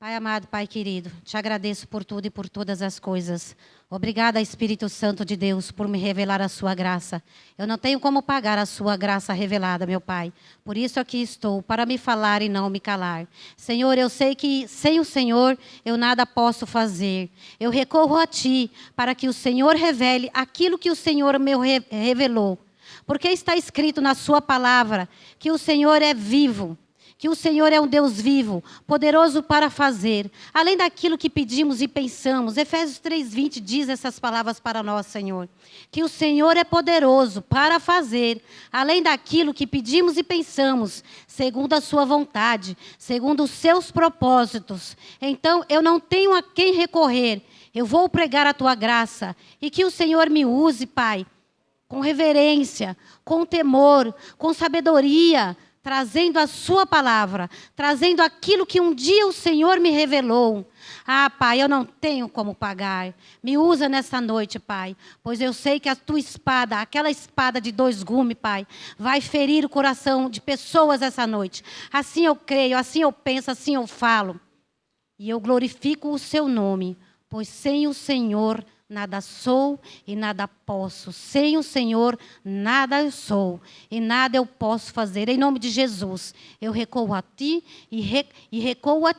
Pai amado, Pai querido, te agradeço por tudo e por todas as coisas. Obrigada, Espírito Santo de Deus, por me revelar a sua graça. Eu não tenho como pagar a sua graça revelada, meu Pai. Por isso aqui estou, para me falar e não me calar. Senhor, eu sei que sem o Senhor eu nada posso fazer. Eu recorro a Ti, para que o Senhor revele aquilo que o Senhor me revelou. Porque está escrito na sua palavra que o Senhor é vivo. Que o Senhor é um Deus vivo, poderoso para fazer, além daquilo que pedimos e pensamos. Efésios 3:20 diz essas palavras para nós, Senhor. Que o Senhor é poderoso para fazer, além daquilo que pedimos e pensamos, segundo a sua vontade, segundo os seus propósitos. Então, eu não tenho a quem recorrer, eu vou pregar a tua graça, e que o Senhor me use, Pai, com reverência, com temor, com sabedoria, trazendo a sua palavra, trazendo aquilo que um dia o Senhor me revelou. Ah, Pai, eu não tenho como pagar. Me usa nessa noite, Pai, pois eu sei que a tua espada, aquela espada de 2 gumes, Pai, vai ferir o coração de pessoas essa noite. Assim eu creio, assim eu penso, assim eu falo. E eu glorifico o seu nome, pois sem o Senhor nada sou e nada posso. Sem o Senhor, nada eu sou e nada eu posso fazer. Em nome de Jesus, eu recuo a Ti e recuo a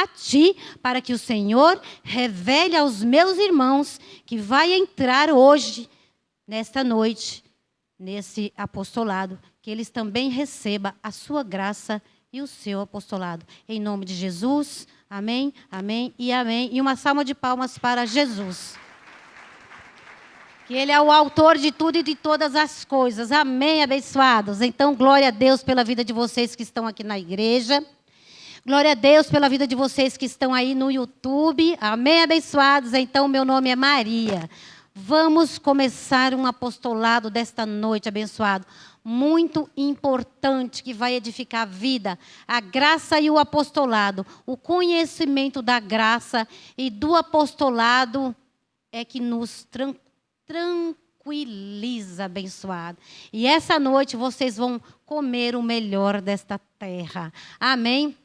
Ti para que o Senhor revele aos meus irmãos que vai entrar hoje, nesta noite, nesse apostolado, que eles também recebam a sua graça e o seu apostolado. Em nome de Jesus, amém, amém e amém. E uma salva de palmas para Jesus. Que Ele é o autor de tudo e de todas as coisas. Amém, abençoados. Então, glória a Deus pela vida de vocês que estão aqui na igreja. Glória a Deus pela vida de vocês que estão aí no YouTube. Amém, abençoados. Então, meu nome é Maria. Vamos começar um apostolado desta noite, abençoado. Muito importante, que vai edificar a vida, a graça e o apostolado. O conhecimento da graça e do apostolado é que nos tranquiliza, abençoado. E essa noite vocês vão comer o melhor desta terra. Amém?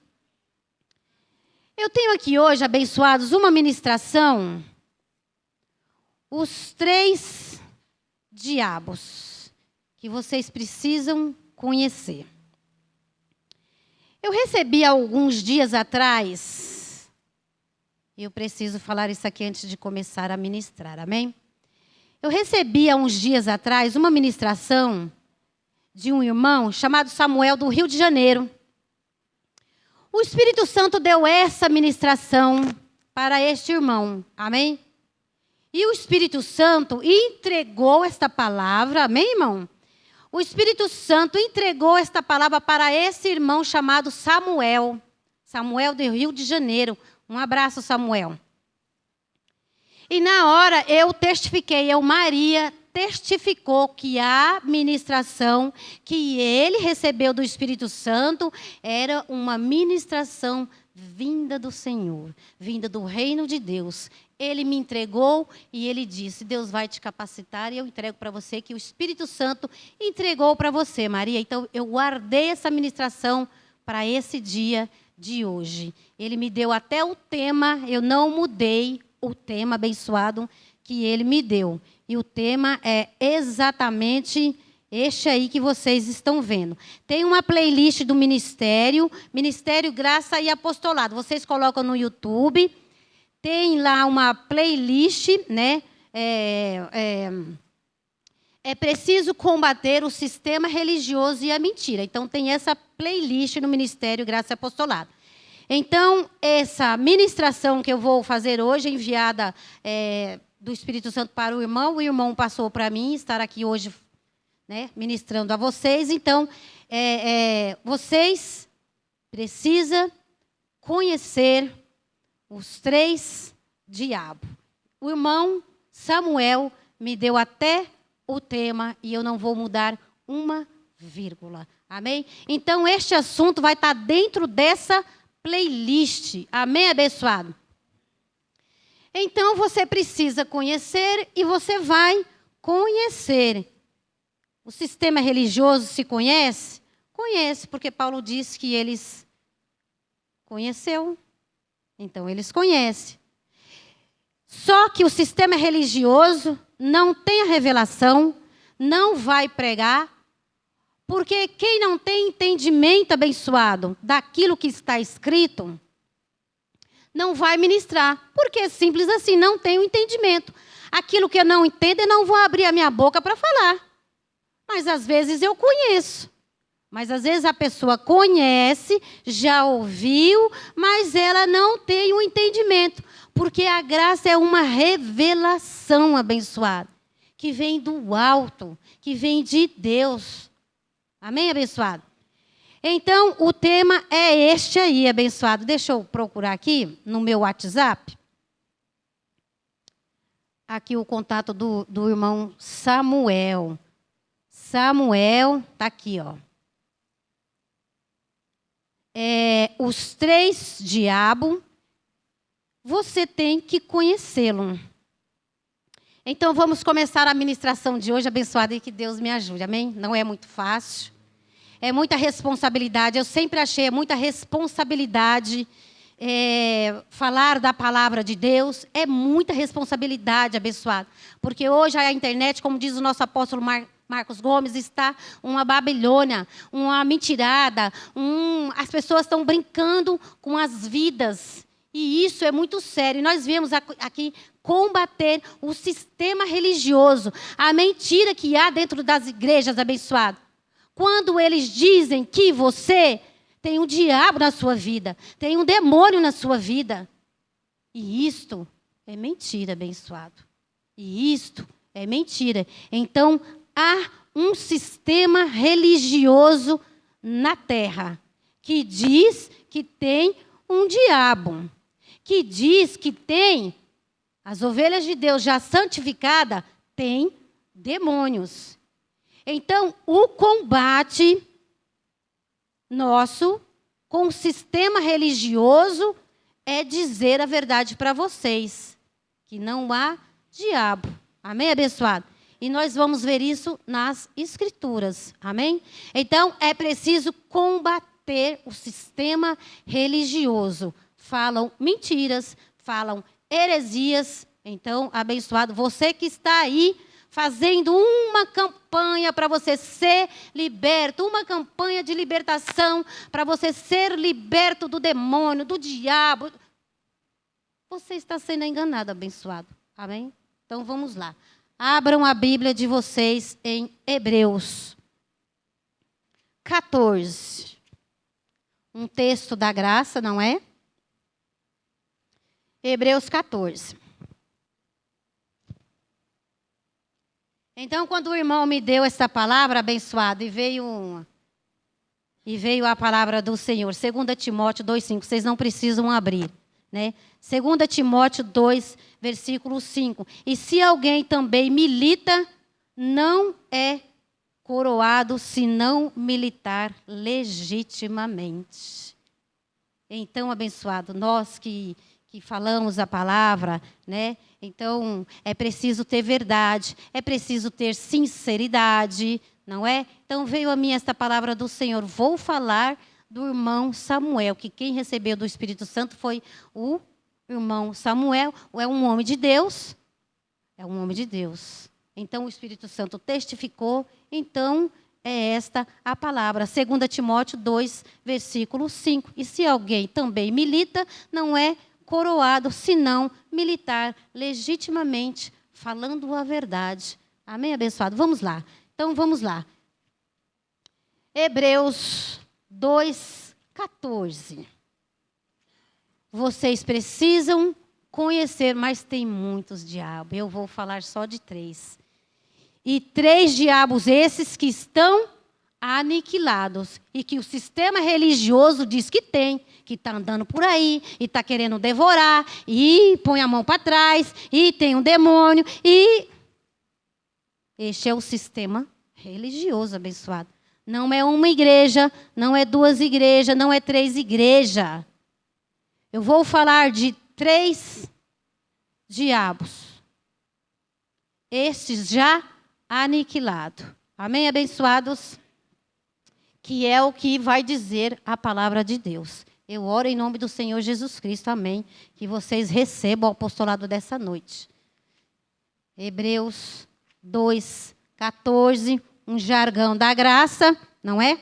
Eu tenho aqui hoje, abençoados, uma ministração. Os 3 diabos que vocês precisam conhecer. Eu recebi alguns dias atrás, eu preciso falar isso aqui antes de começar a ministrar, amém? Eu recebi há uns dias atrás uma ministração de um irmão chamado Samuel, do Rio de Janeiro. O Espírito Santo deu essa ministração para este irmão, amém? E o Espírito Santo entregou esta palavra, amém, irmão? O Espírito Santo entregou esta palavra para esse irmão chamado Samuel. Samuel do Rio de Janeiro. Um abraço, Samuel. E na hora eu testifiquei, Maria testificou que a ministração que ele recebeu do Espírito Santo era uma ministração vinda do Senhor, vinda do reino de Deus. Ele me entregou e ele disse, Deus vai te capacitar e eu entrego para você que o Espírito Santo entregou para você, Maria. Então, eu guardei essa ministração para esse dia de hoje. Ele me deu até o tema, eu não mudei o tema abençoado que ele me deu. E o tema é exatamente este aí que vocês estão vendo. Tem uma playlist do Ministério Graça e Apostolado. Vocês colocam no YouTube. Tem lá uma playlist, né? É preciso combater o sistema religioso e a mentira. Então, tem essa playlist no Ministério Graça e Apostolado. Então, essa ministração que eu vou fazer hoje, enviada do Espírito Santo para o irmão passou para mim, estar aqui hoje, né, ministrando a vocês. Então, vocês precisam conhecer os 3 diabos. O irmão Samuel me deu até o tema e eu não vou mudar uma vírgula. Amém? Então, este assunto vai estar dentro dessa playlist. Amém, abençoado? Então, você precisa conhecer e você vai conhecer. O sistema religioso se conhece? Conhece, porque Paulo diz que eles Conheceu. Então, eles conhecem. Só que o sistema religioso não tem a revelação, não vai pregar, porque quem não tem entendimento abençoado daquilo que está escrito, não vai ministrar. Porque é simples assim, não tem o entendimento. Aquilo que eu não entendo, eu não vou abrir a minha boca para falar. Mas às vezes eu conheço. Mas às vezes a pessoa conhece, já ouviu, mas ela não tem o entendimento. Porque a graça é uma revelação abençoada, que vem do alto, que vem de Deus. Amém, abençoado? Então, o tema é este aí, abençoado. Deixa eu procurar aqui no meu WhatsApp. Aqui o contato do irmão Samuel. Samuel, está aqui, ó. Os 3 diabos, você tem que conhecê-lo. Então, vamos começar a ministração de hoje, abençoada, e que Deus me ajude, amém? Não é muito fácil, é muita responsabilidade. Eu sempre achei muita responsabilidade. Falar da palavra de Deus é muita responsabilidade, abençoada. Porque hoje a internet, como diz o nosso apóstolo Marcos Gomes, está uma Babilônia, uma mentirada. As pessoas estão brincando com as vidas. E isso é muito sério. E nós viemos aqui combater o sistema religioso, a mentira que há dentro das igrejas, abençoado. Quando eles dizem que você tem um diabo na sua vida, tem um demônio na sua vida. E isto é mentira, abençoado. E isto é mentira. Então, há um sistema religioso na terra que diz que tem um diabo, que diz que tem as ovelhas de Deus já santificadas, tem demônios. Então, o combate nosso com o sistema religioso é dizer a verdade para vocês, que não há diabo. Amém, abençoado? E nós vamos ver isso nas Escrituras. Amém? Então, é preciso combater o sistema religioso. Falam mentiras, falam heresias. Então, abençoado, você que está aí fazendo uma campanha para você ser liberto, uma campanha de libertação para você ser liberto do demônio, do diabo. Você está sendo enganado, abençoado. Amém? Então, vamos lá. Abram a Bíblia de vocês em Hebreus 14. Um texto da graça, não é? Hebreus 14. Então, quando o irmão me deu essa palavra, abençoado, e veio a palavra do Senhor, 2 Timóteo 2,5, vocês não precisam abrir, né? 2 Timóteo 2, versículo 5. E se alguém também milita, não é coroado, senão militar legitimamente. Então, abençoado, nós que falamos a palavra, né? Então, é preciso ter verdade, é preciso ter sinceridade, não é? Então, veio a mim esta palavra do Senhor. Vou falar do irmão Samuel, que quem recebeu do Espírito Santo foi o irmão Samuel. É um homem de Deus. É um homem de Deus. Então, o Espírito Santo testificou. Então, é esta a palavra. 2 Timóteo 2, versículo 5. E se alguém também milita, não é coroado, senão militar legitimamente, falando a verdade. Amém, abençoado? Vamos lá. Então, vamos lá. Hebreus 2:14. Vocês precisam conhecer, mas tem muitos diabos. Eu vou falar só de 3. E 3 diabos esses que estão aniquilados. E que o sistema religioso diz que tem, que está andando por aí, e está querendo devorar, e põe a mão para trás, e tem um demônio, e... Este é o sistema religioso, abençoado. Não é uma igreja, não é 2 igrejas, não é 3 igrejas. Eu vou falar de 3 diabos. Estes já aniquilados. Amém, abençoados? Que é o que vai dizer a palavra de Deus. Eu oro em nome do Senhor Jesus Cristo, amém. Que vocês recebam o apostolado dessa noite. Hebreus 2:14, um jargão da graça, não é?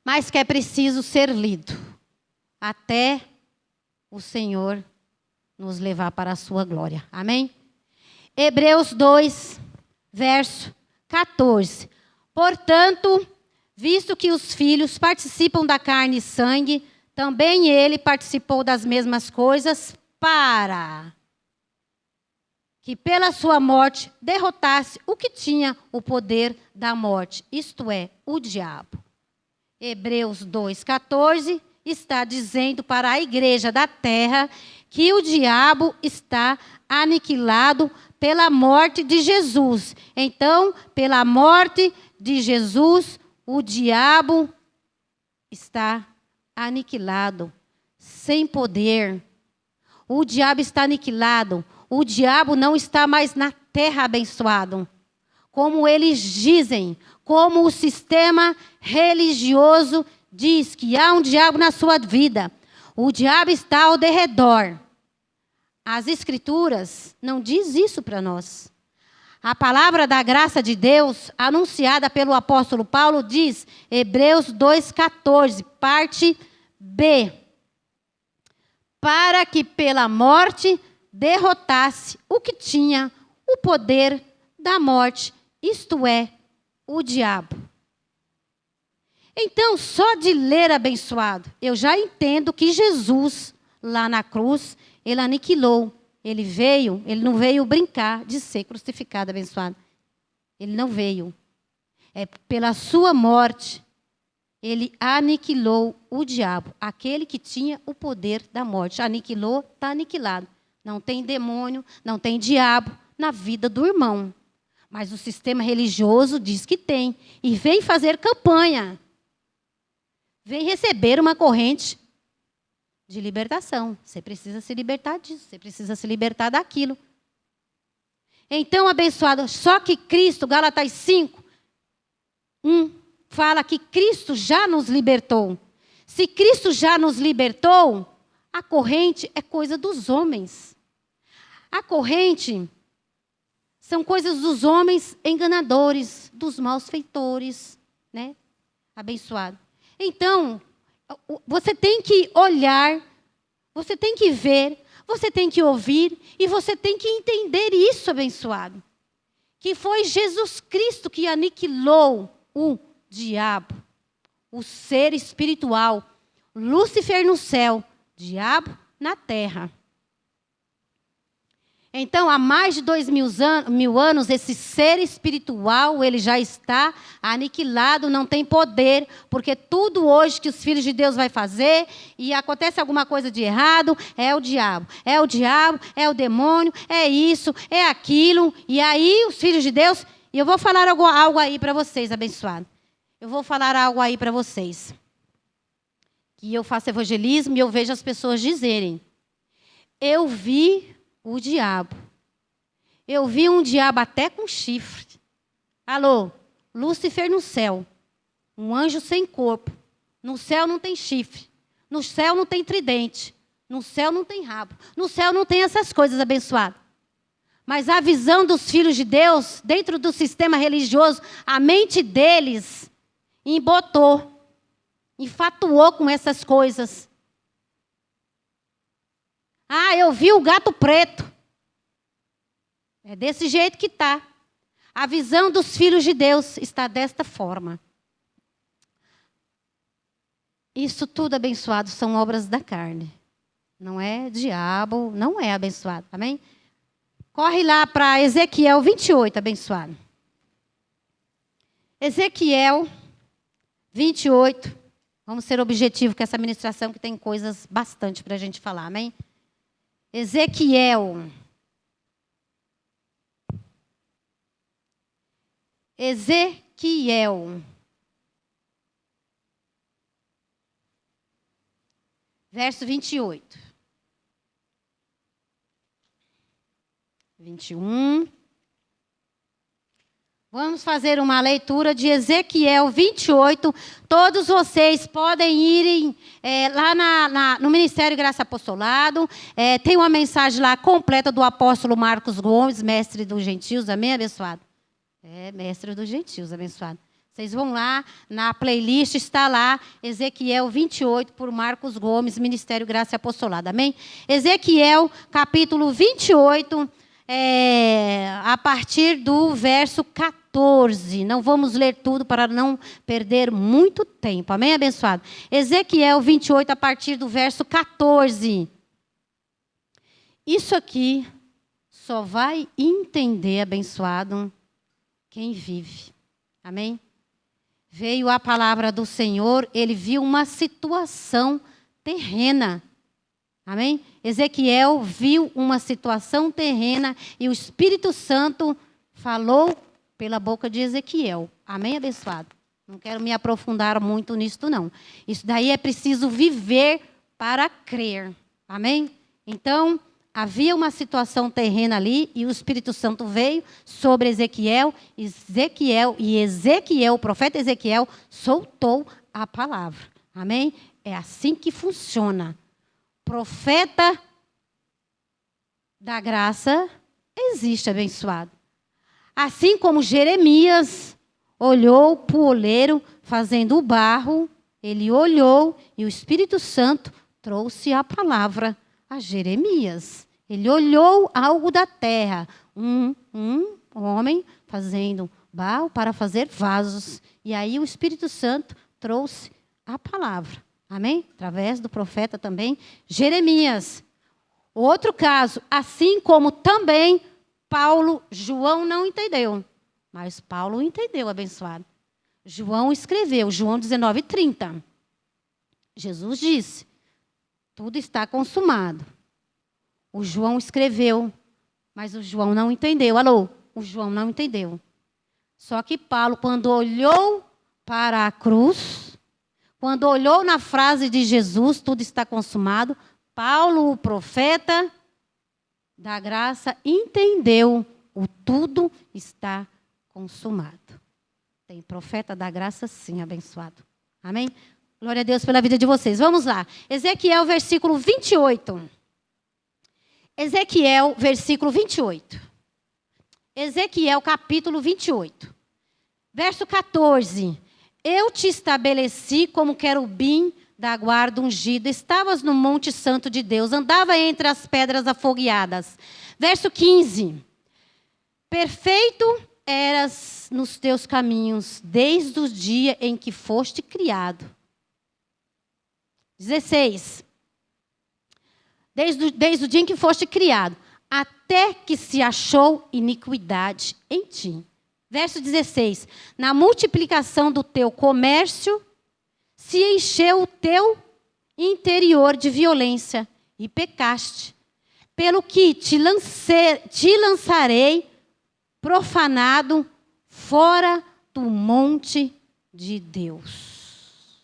Mas que é preciso ser lido até o Senhor nos levar para a sua glória. Amém? Hebreus 2, verso 14. Portanto, visto que os filhos participam da carne e sangue, também ele participou das mesmas coisas para que pela sua morte derrotasse o que tinha o poder da morte, isto é, o diabo. Hebreus 2,14 está dizendo para a igreja da terra que o diabo está aniquilado pela morte de Jesus. Então, pela morte de Jesus, o diabo está aniquilado, sem poder. O diabo está aniquilado. O diabo não está mais na terra, abençoado. Como eles dizem, como o sistema religioso diz que há um diabo na sua vida. O diabo está ao derredor. As escrituras não diz isso para nós. A palavra da graça de Deus, anunciada pelo apóstolo Paulo, diz, Hebreus 2,14, parte B. Para que pela morte derrotasse o que tinha o poder da morte, isto é, o diabo. Então, só de ler, abençoado, eu já entendo que Jesus, lá na cruz, ele aniquilou. Ele não veio brincar de ser crucificado, abençoado. Ele não veio. É pela sua morte, ele aniquilou o diabo, aquele que tinha o poder da morte. Aniquilou, está aniquilado. Não tem demônio, não tem diabo na vida do irmão. Mas o sistema religioso diz que tem. E vem fazer campanha. Vem receber uma corrente de libertação. Você precisa se libertar disso. Você precisa se libertar daquilo. Então, abençoado, só que Cristo, Gálatas 5, 1, fala que Cristo já nos libertou. Se Cristo já nos libertou, a corrente é coisa dos homens. A corrente são coisas dos homens enganadores, dos maus feitores, né? Abençoado. Então, você tem que olhar, você tem que ver, você tem que ouvir e você tem que entender isso, abençoado. Que foi Jesus Cristo que aniquilou o diabo, o ser espiritual, Lúcifer no céu, diabo na terra. Então, há mais de 2.000 anos, esse ser espiritual, ele já está aniquilado, não tem poder, porque tudo hoje que os filhos de Deus vai fazer, e acontece alguma coisa de errado, é o diabo, é o demônio, é isso, é aquilo, e aí os filhos de Deus, e eu vou falar algo aí para vocês, abençoado. Eu vou falar algo aí para vocês. Que eu faço evangelismo e eu vejo as pessoas dizerem, eu vi o diabo. Eu vi um diabo até com chifre. Alô, Lúcifer no céu. Um anjo sem corpo. No céu não tem chifre. No céu não tem tridente. No céu não tem rabo. No céu não tem essas coisas, abençoado. Mas a visão dos filhos de Deus, dentro do sistema religioso, a mente deles embotou, enfatuou com essas coisas. Ah, eu vi o gato preto. É desse jeito que está. A visão dos filhos de Deus está desta forma. Isso tudo, abençoado, são obras da carne. Não é diabo, não é abençoado. Amém? Corre lá para Ezequiel 28, abençoado. Ezequiel 28. Vamos ser objetivos com essa ministração que tem coisas bastante para a gente falar. Amém? Ezequiel. Verso 28. 21. Vamos fazer uma leitura de Ezequiel 28. Todos vocês podem ir lá no Ministério Graça Apostolado. Tem uma mensagem lá completa do apóstolo Marcos Gomes, mestre dos gentios. Amém, abençoado? Mestre dos gentios, abençoado. Vocês vão lá, na playlist está lá, Ezequiel 28, por Marcos Gomes, Ministério Graça e Apostolado. Amém? Ezequiel, capítulo 28, a partir do verso 14. Não vamos ler tudo para não perder muito tempo. Amém, abençoado? Ezequiel 28, a partir do verso 14. Isso aqui só vai entender, abençoado, quem vive. Amém? Veio a palavra do Senhor, ele viu uma situação terrena. Amém? Ezequiel viu uma situação terrena e o Espírito Santo falou pela boca de Ezequiel. Amém, abençoado? Não quero me aprofundar muito nisso, não. Isso daí é preciso viver para crer. Amém? Então, havia uma situação terrena ali e o Espírito Santo veio sobre Ezequiel, o profeta Ezequiel, soltou a palavra. Amém? É assim que funciona. Profeta da graça existe, abençoado. Assim como Jeremias olhou para o oleiro fazendo o barro, ele olhou e o Espírito Santo trouxe a palavra a Jeremias. Ele olhou algo da terra, um homem fazendo barro para fazer vasos. E aí o Espírito Santo trouxe a palavra. Amém? Através do profeta também, Jeremias. Outro caso, assim como também João não entendeu. Mas Paulo entendeu, abençoado. João escreveu, João 19:30. Jesus disse, tudo está consumado. O João escreveu, mas o João não entendeu. Alô? O João não entendeu. Só que Paulo, quando olhou para a cruz, quando olhou na frase de Jesus, tudo está consumado, Paulo, o profeta da graça, entendeu o tudo está consumado. Tem profeta da graça, sim, abençoado. Amém? Glória a Deus pela vida de vocês. Vamos lá. Ezequiel, versículo 28. Ezequiel, versículo 28. Ezequiel, capítulo 28. Verso 14. Eu te estabeleci como querubim da guarda ungida. Estavas no monte santo de Deus. Andava entre as pedras afogueadas. Verso 15. Perfeito eras nos teus caminhos, desde o dia em que foste criado. 16. Desde o dia em que foste criado, até que se achou iniquidade em ti. Verso 16. Na multiplicação do teu comércio, se encheu o teu interior de violência e pecaste. Pelo que te lançarei profanado fora do monte de Deus.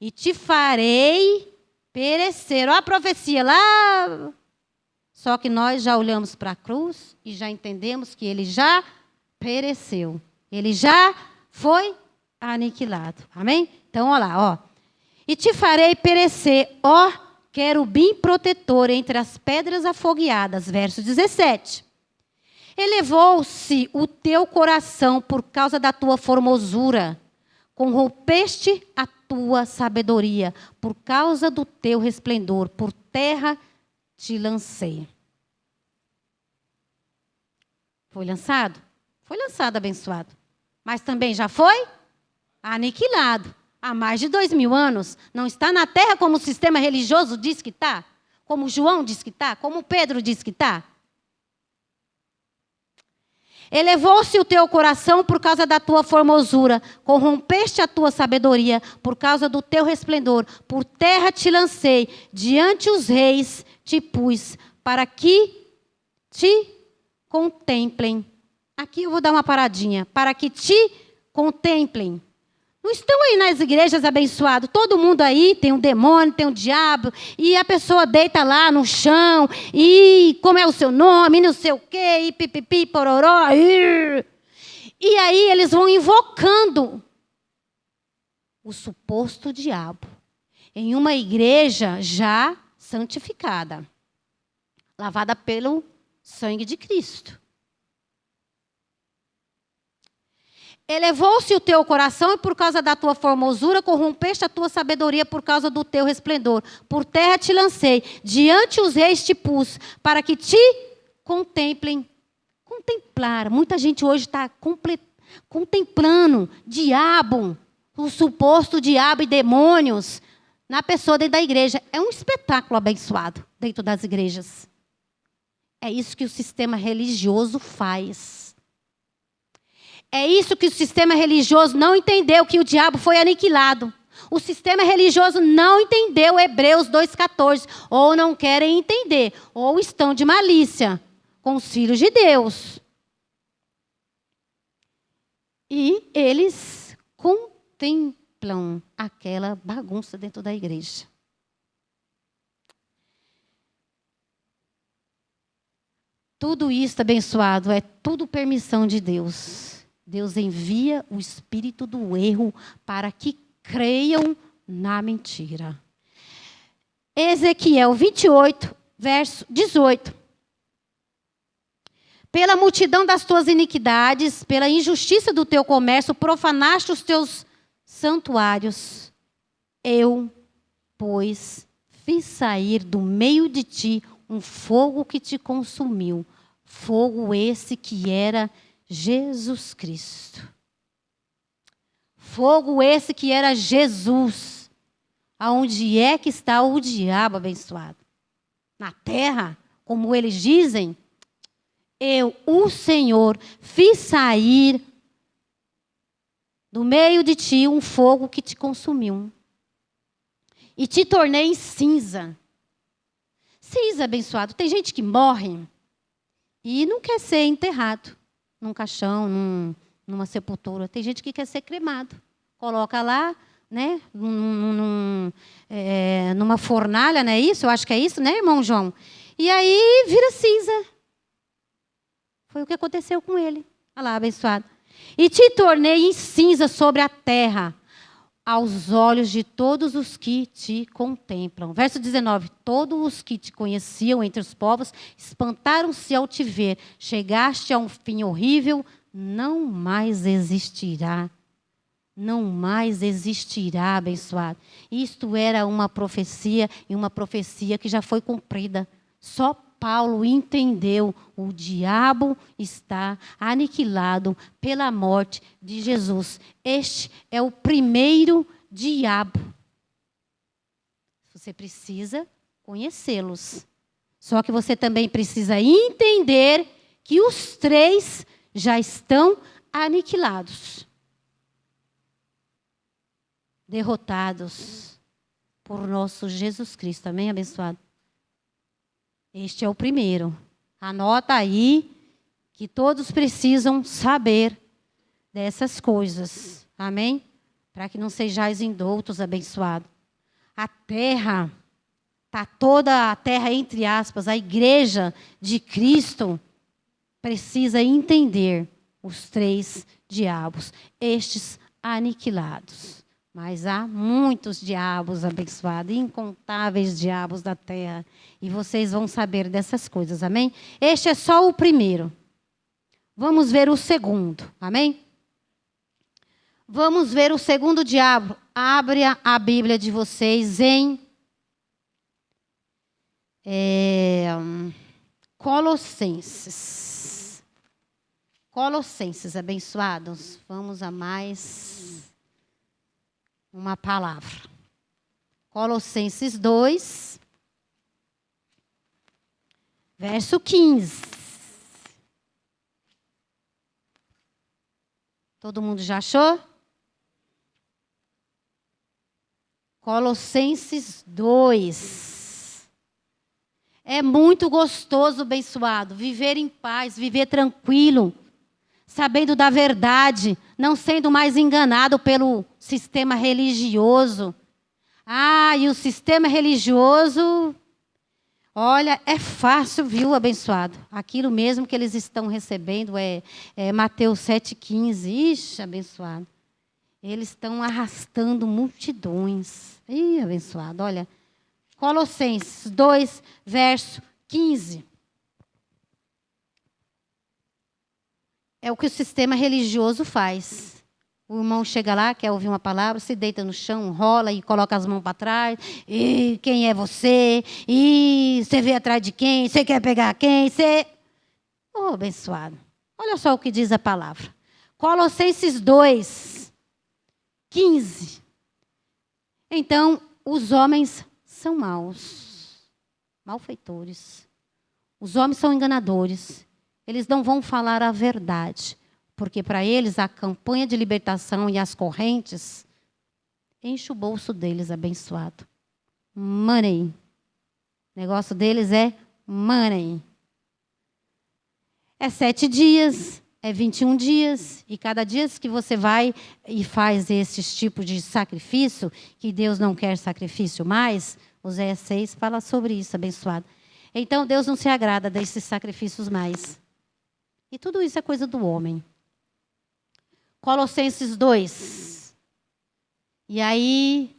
E te farei perecer. Olha a profecia lá. Só que nós já olhamos para a cruz e já entendemos que ele já pereceu. Ele já foi aniquilado. Amém? Então, olha lá, ó. E te farei perecer, ó querubim protetor entre as pedras afogueadas. Verso 17. Elevou-se o teu coração por causa da tua formosura. Corrompeste a tua sabedoria, por causa do teu resplendor, por terra te lancei. Foi lançado? Foi lançado, abençoado. Mas também já foi aniquilado. Há mais de 2000 anos. Não está na terra como o sistema religioso diz que está. Como João diz que está. Como Pedro diz que está. Elevou-se o teu coração por causa da tua formosura, corrompeste a tua sabedoria por causa do teu resplendor, por terra te lancei, diante os reis te pus, para que te contemplem. Aqui eu vou dar uma paradinha, para que te contemplem. Não estão aí nas igrejas abençoados, todo mundo aí tem um demônio, tem um diabo, e a pessoa deita lá no chão, e como é o seu nome, não sei o quê, e pipipi, pororó, E aí eles vão invocando o suposto diabo em uma igreja já santificada, lavada pelo sangue de Cristo. Elevou-se o teu coração e por causa da tua formosura corrompeste a tua sabedoria por causa do teu resplendor. Por terra te lancei, diante os reis te pus, para que te contemplem. Contemplar. Muita gente hoje está contemplando diabo, o suposto diabo e demônios na pessoa dentro da igreja. É um espetáculo abençoado dentro das igrejas. É isso que o sistema religioso faz. É isso que o sistema religioso não entendeu, que o diabo foi aniquilado. O sistema religioso não entendeu Hebreus 2,14. Ou não querem entender, ou estão de malícia com os filhos de Deus. E eles contemplam aquela bagunça dentro da igreja. Tudo isso, abençoado, é tudo permissão de Deus. Deus envia o espírito do erro para que creiam na mentira. Ezequiel 28, verso 18. Pela multidão das tuas iniquidades, pela injustiça do teu comércio, profanaste os teus santuários. Eu, pois, fiz sair do meio de ti um fogo que te consumiu. Fogo esse que era Jesus Cristo. Fogo esse que era Jesus. Aonde é que está o diabo, abençoado? Na terra, como eles dizem, eu, o Senhor, fiz sair do meio de ti um fogo que te consumiu. E te tornei em cinza. Cinza, abençoado. Tem gente que morre e não quer ser enterrado num caixão, numa sepultura. Tem gente que quer ser cremado. Coloca lá, né, numa fornalha, não é isso? Eu acho que é isso, né, irmão João? E aí vira cinza. Foi o que aconteceu com ele. Olha lá, abençoado. E te tornei em cinza sobre a terra, aos olhos de todos os que te contemplam. Verso 19. Todos os que te conheciam entre os povos espantaram-se ao te ver. Chegaste a um fim horrível, não mais existirá. Não mais existirá, abençoado. Isto era uma profecia, e uma profecia que já foi cumprida. Só Paulo entendeu, o diabo está aniquilado pela morte de Jesus. Este é o primeiro diabo. Você precisa conhecê-los. Só que você também precisa entender que os três já estão aniquilados. Derrotados por nosso Jesus Cristo. Amém, abençoado? Este é o primeiro. Anota aí que todos precisam saber dessas coisas. Amém? Para que não sejais indoutos, abençoado. A terra, está toda a terra, entre aspas, a igreja de Cristo precisa entender os três diabos, estes aniquilados. Mas há muitos diabos abençoados, incontáveis diabos da terra. E vocês vão saber dessas coisas, amém? Este é só o primeiro. Vamos ver o segundo, amém? Vamos ver o segundo diabo. Abre a Bíblia de vocês em Colossenses. Colossenses, abençoados. Vamos a mais uma palavra. Colossenses 2, verso 15. Todo mundo já achou? Colossenses 2. É muito gostoso, abençoado, viver em paz, viver tranquilo, sabendo da verdade, não sendo mais enganado pelo sistema religioso. E o sistema religioso, Olha, é fácil, viu, abençoado? Aquilo mesmo que eles estão recebendo é Mateus 7,15. Ixi, abençoado. Eles estão arrastando multidões. Ih, abençoado, olha. Colossenses 2, verso 15. É o que o sistema religioso faz. O irmão chega lá, quer ouvir uma palavra, se deita no chão, rola e coloca as mãos para trás. E quem é você? E você veio atrás de quem? Você quer pegar quem? Você... Oh, abençoado. Olha só o que diz a palavra. Colossenses 2, 15. Então, os homens são maus, malfeitores. Os homens são enganadores. Eles não vão falar a verdade. Porque para eles a campanha de libertação e as correntes enche o bolso deles, abençoado. Money. O negócio deles é money. É 7 dias, é 21 dias. E cada dia que você vai e faz esses tipos de sacrifício, que Deus não quer sacrifício mais, Oséias 6 fala sobre isso, abençoado. Então Deus não se agrada desses sacrifícios mais. E tudo isso é coisa do homem. Colossenses 2. E aí,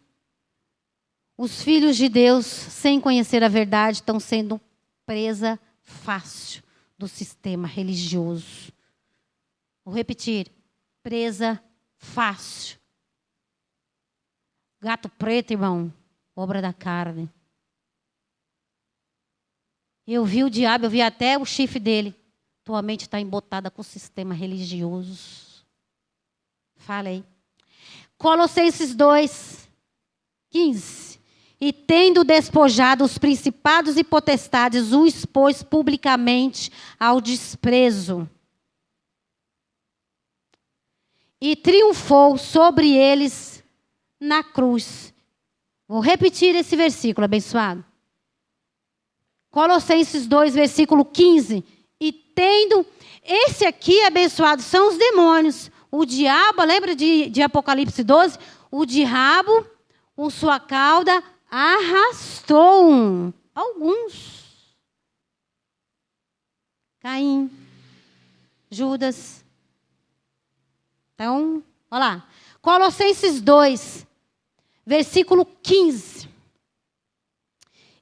os filhos de Deus, sem conhecer a verdade, estão sendo presa fácil do sistema religioso. Vou repetir. Presa fácil. Gato preto, irmão. Obra da carne. Eu vi o diabo, eu vi até o chifre dele. Tua mente está embotada com o sistema religioso. Falei. Colossenses 2, 15. E tendo despojado os principados e potestades, o expôs publicamente ao desprezo. E triunfou sobre eles na cruz. Vou repetir esse versículo, abençoado. Colossenses 2, versículo 15. E tendo, esse aqui, abençoado, são os demônios. O diabo, lembra de Apocalipse 12? O diabo, com sua cauda, arrastou alguns. Caim, Judas. Então, olha lá. Colossenses 2, versículo 15.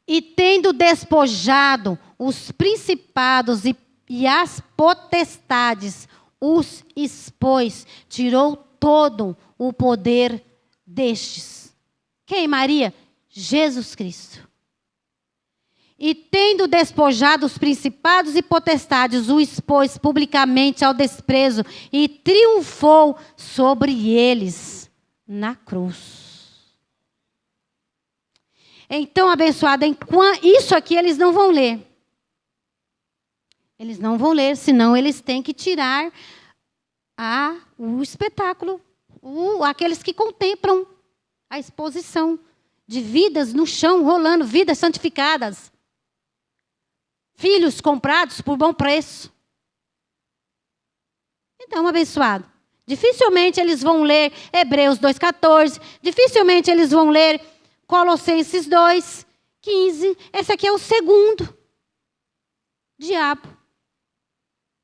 E tendo despojado os principados e as potestades, os expôs, tirou todo o poder destes. Quem, Maria? Jesus Cristo. E tendo despojado os principados e potestades, o expôs publicamente ao desprezo e triunfou sobre eles na cruz. Então, abençoada, isso aqui eles não vão ler. Eles não vão ler, senão eles têm que tirar o espetáculo. Aqueles que contemplam a exposição de vidas no chão rolando, vidas santificadas. Filhos comprados por bom preço. Então, abençoado, dificilmente eles vão ler Hebreus 2,14. Dificilmente eles vão ler Colossenses 2,15. Esse aqui é o segundo diabo.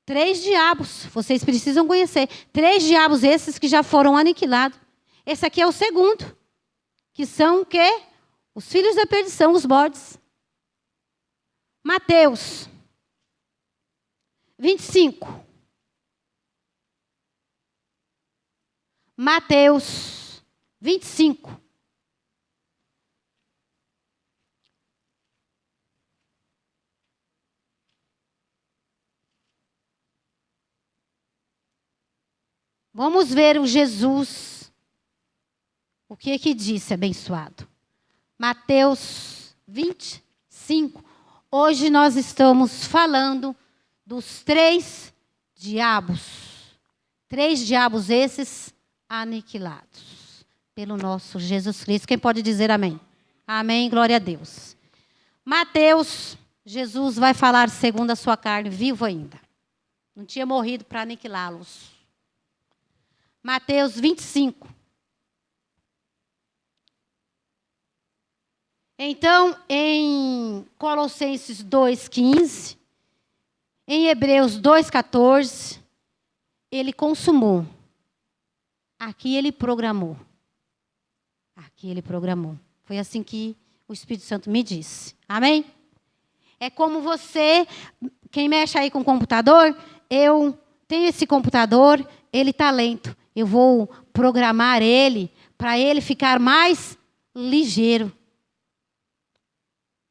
3 diabos, vocês precisam conhecer. 3 diabos esses que já foram aniquilados. Esse aqui é o segundo. Que são o quê? Os filhos da perdição, os bodes. Mateus 25. Mateus 25. Vamos ver o Jesus. O que disse, abençoado? Mateus 25. Hoje nós estamos falando dos 3 diabos. 3 diabos esses aniquilados pelo nosso Jesus Cristo. Quem pode dizer amém? Amém, glória a Deus. Mateus, Jesus vai falar segundo a sua carne, vivo ainda. Não tinha morrido para aniquilá-los. Mateus 25. Então, em Colossenses 2,15, em Hebreus 2,14, ele consumou. Aqui ele programou. Aqui ele programou. Foi assim que o Espírito Santo me disse. Amém? É como você, quem mexe aí com o computador, eu tenho esse computador, ele está lento. Eu vou programar ele para ele ficar mais ligeiro.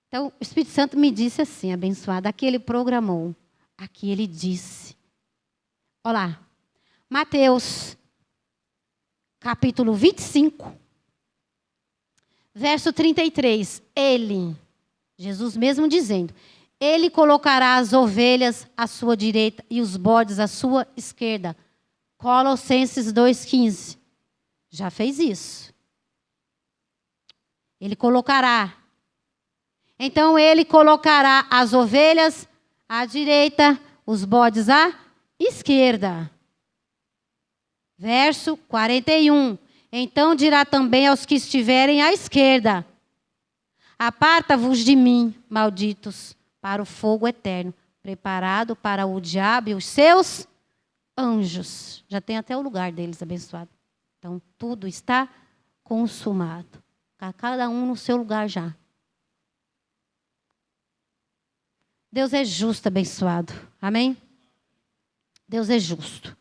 Então, o Espírito Santo me disse assim, abençoado, aqui ele programou, aqui ele disse. Olha lá, Mateus, capítulo 25, verso 33. Ele, Jesus mesmo dizendo, ele colocará as ovelhas à sua direita e os bodes à sua esquerda. Colossenses 2,15. Já fez isso. Ele colocará. Então, ele colocará as ovelhas à direita, os bodes à esquerda. Verso 41. Então dirá também aos que estiverem à esquerda: aparta-vos de mim, malditos, para o fogo eterno, preparado para o diabo e os seus anjos. Já tem até o lugar deles abençoado. Então, tudo está consumado. Cada um no seu lugar já. Deus é justo, abençoado. Amém? Deus é justo.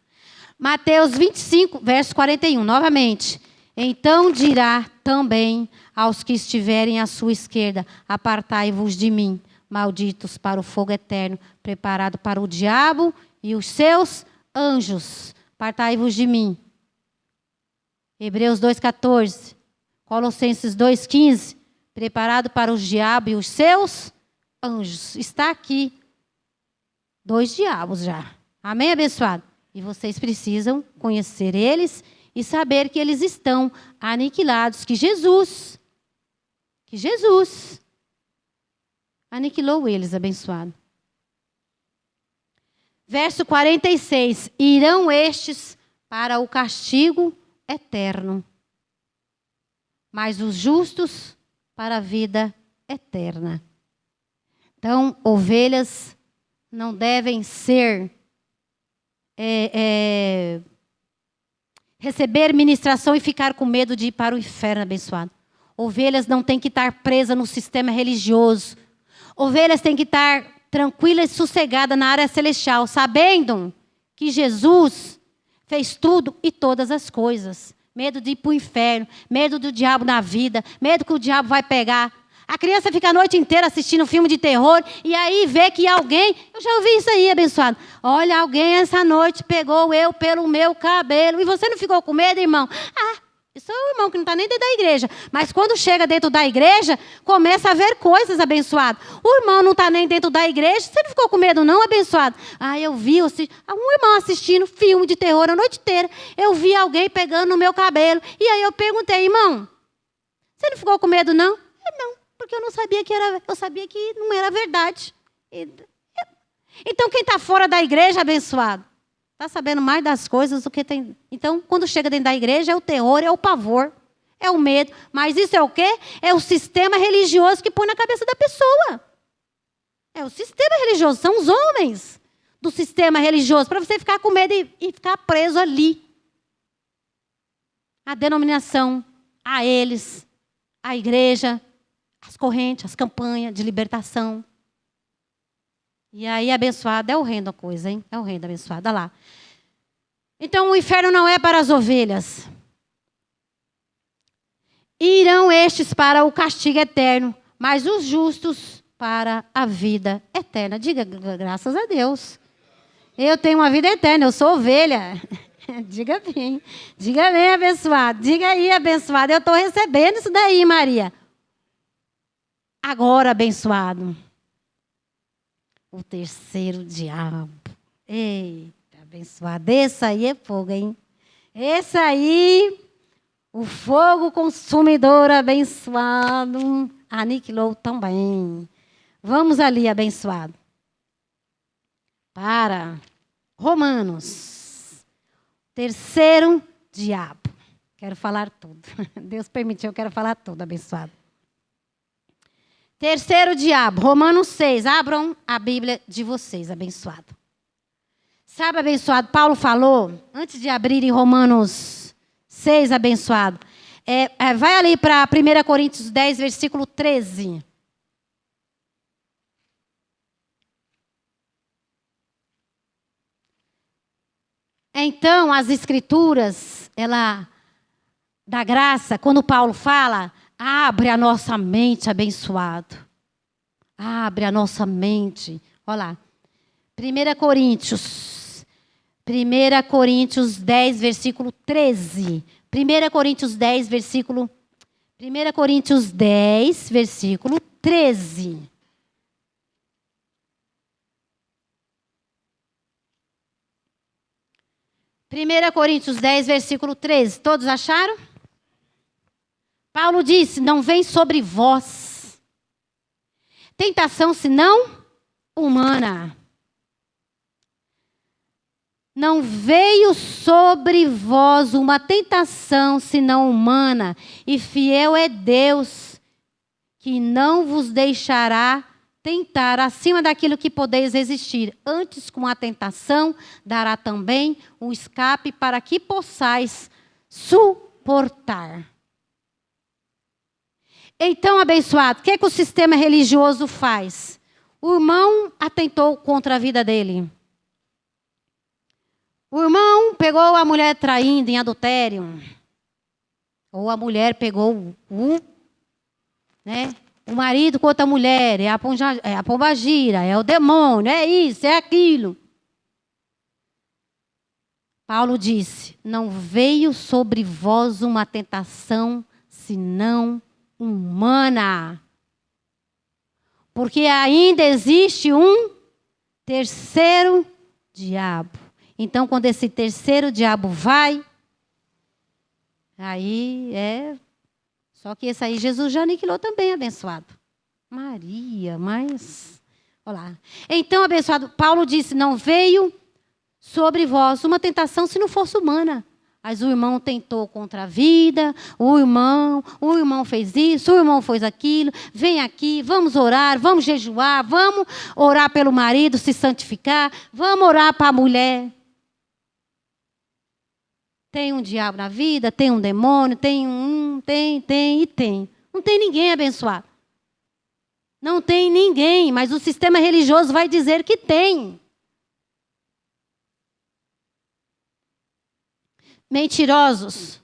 Mateus 25, verso 41, novamente. Então dirá também aos que estiverem à sua esquerda: apartai-vos de mim, malditos, para o fogo eterno, preparado para o diabo e os seus anjos. Apartai-vos de mim. Hebreus 2,14. Colossenses 2,15. Preparado para o diabo e os seus anjos. Está aqui 2 diabos já. Amém, abençoado? E vocês precisam conhecer eles e saber que eles estão aniquilados. Que Jesus aniquilou eles, abençoado. Verso 46. Irão estes para o castigo eterno, mas os justos para a vida eterna. Então, ovelhas não devem ser receber ministração e ficar com medo de ir para o inferno, abençoado. Ovelhas não têm que estar presas no sistema religioso. Ovelhas têm que estar tranquilas e sossegadas na área celestial, sabendo que Jesus fez tudo e todas as coisas. Medo de ir para o inferno, medo do diabo na vida, medo que o diabo vai pegar. A criança fica a noite inteira assistindo filme de terror e aí vê que alguém... Eu já ouvi isso aí, abençoado. Olha, alguém essa noite pegou eu pelo meu cabelo. E você não ficou com medo, irmão? Isso é o irmão que não está nem dentro da igreja. Mas quando chega dentro da igreja, começa a ver coisas, abençoado. O irmão não está nem dentro da igreja. Você não ficou com medo não, abençoado? Eu vi um irmão assistindo filme de terror a noite inteira. Eu vi alguém pegando no meu cabelo. E aí eu perguntei: irmão, você não ficou com medo não? Não, porque eu não sabia que era... Eu sabia que não era verdade. Então quem está fora da igreja, abençoado, está sabendo mais das coisas do que tem. Então, quando chega dentro da igreja, é o terror, é o pavor, é o medo. Mas isso é o quê? É o sistema religioso que põe na cabeça da pessoa. É o sistema religioso, são os homens do sistema religioso, para você ficar com medo e ficar preso ali. A denominação, a eles, a igreja, as correntes, as campanhas de libertação. E aí, abençoado, é horrendo a coisa, hein? É horrendo, abençoado. Olha lá. Então, o inferno não é para as ovelhas. Irão estes para o castigo eterno, mas os justos para a vida eterna. Diga graças a Deus. Eu tenho uma vida eterna, eu sou ovelha. Diga bem, abençoado. Diga aí, abençoado. Eu estou recebendo isso daí, Maria. Agora, abençoado. O terceiro diabo. Eita, abençoado. Esse aí é fogo, hein? Esse aí, o fogo consumidor abençoado, aniquilou também. Vamos ali, abençoado. Para Romanos. Terceiro diabo. Quero falar tudo. Deus permitiu, eu quero falar tudo, abençoado. Terceiro diabo, Romanos 6. Abram a Bíblia de vocês, abençoado. Sabe, abençoado, Paulo falou, antes de abrir em Romanos 6, abençoado. Vai ali para 1 Coríntios 10, versículo 13. Então, as escrituras, ela da graça, quando Paulo fala, abre a nossa mente, abençoado. Abre a nossa mente. Olha lá. 1 Coríntios 10, versículo 13. 1 Coríntios 10, versículo 13. Primeira Coríntios 10, versículo 13. Todos acharam? Paulo disse, não vem sobre vós tentação senão humana. Não veio sobre vós uma tentação senão humana, e fiel é Deus, que não vos deixará tentar acima daquilo que podeis resistir. Antes, com a tentação, dará também um escape para que possais suportar. Então, abençoado, o que o sistema religioso faz? O irmão atentou contra a vida dele. O irmão pegou a mulher traindo em adultério. Ou a mulher pegou o marido com outra mulher. É a pombagira, é o demônio, é isso, é aquilo. Paulo disse, não veio sobre vós uma tentação senão humana. Porque ainda existe um terceiro diabo. Então, quando esse terceiro diabo vai, aí Só que esse aí Jesus já aniquilou também, abençoado. Maria, mas... Olha lá. Então, abençoado, Paulo disse, não veio sobre vós uma tentação se não fosse humana. Mas o irmão tentou contra a vida, o irmão fez isso, o irmão fez aquilo. Vem aqui, vamos orar, vamos jejuar, vamos orar pelo marido se santificar, vamos orar para a mulher. Tem um diabo na vida, tem um demônio, tem. Não tem ninguém abençoado. Não tem ninguém, mas o sistema religioso vai dizer que tem. Mentirosos.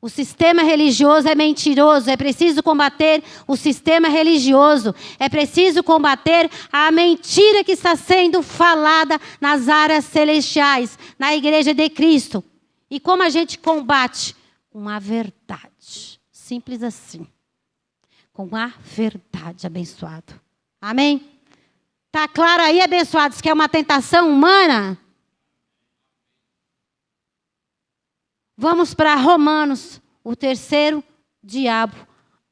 O sistema religioso é mentiroso. É preciso combater o sistema religioso. É preciso combater a mentira que está sendo falada nas áreas celestiais, na igreja de Cristo. E como a gente combate? Com a verdade. Simples assim. Com a verdade, abençoado. Amém? Está claro aí, abençoados, que é uma tentação humana? Vamos para Romanos, o terceiro diabo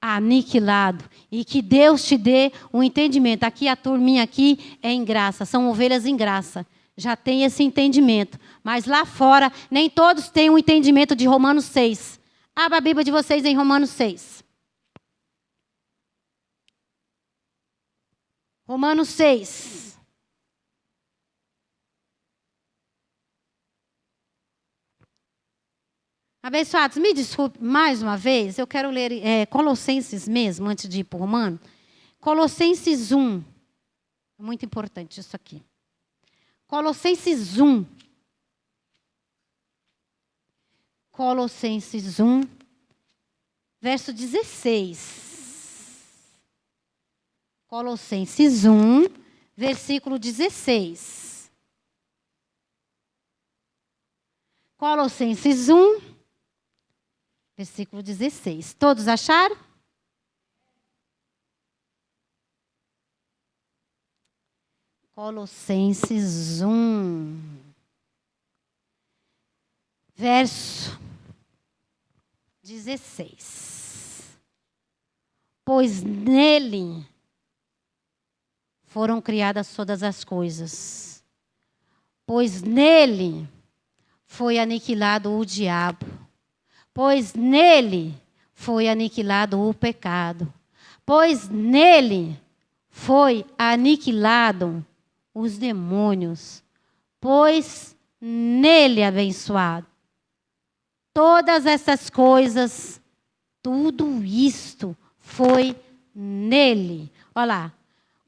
aniquilado. E que Deus te dê um entendimento. Aqui a turminha aqui é em graça, são ovelhas em graça. Já tem esse entendimento. Mas lá fora, nem todos têm um entendimento de Romanos 6. Abra a Bíblia de vocês em Romanos 6. Romanos 6. Abençoados, me desculpe mais uma vez, eu quero ler Colossenses mesmo, antes de ir para o Romano. Colossenses 1. É muito importante isso aqui. Colossenses 1. Colossenses 1, verso 16. Colossenses 1, versículo 16. Colossenses 1, versículo 16. Todos acharam? Colossenses 1, verso 16. Pois nele foram criadas todas as coisas. Pois nele foi aniquilado o diabo. Pois nele foi aniquilado o pecado. Pois nele foi aniquilado os demônios. Pois nele, abençoado, todas essas coisas, tudo isto foi nele. Olha lá,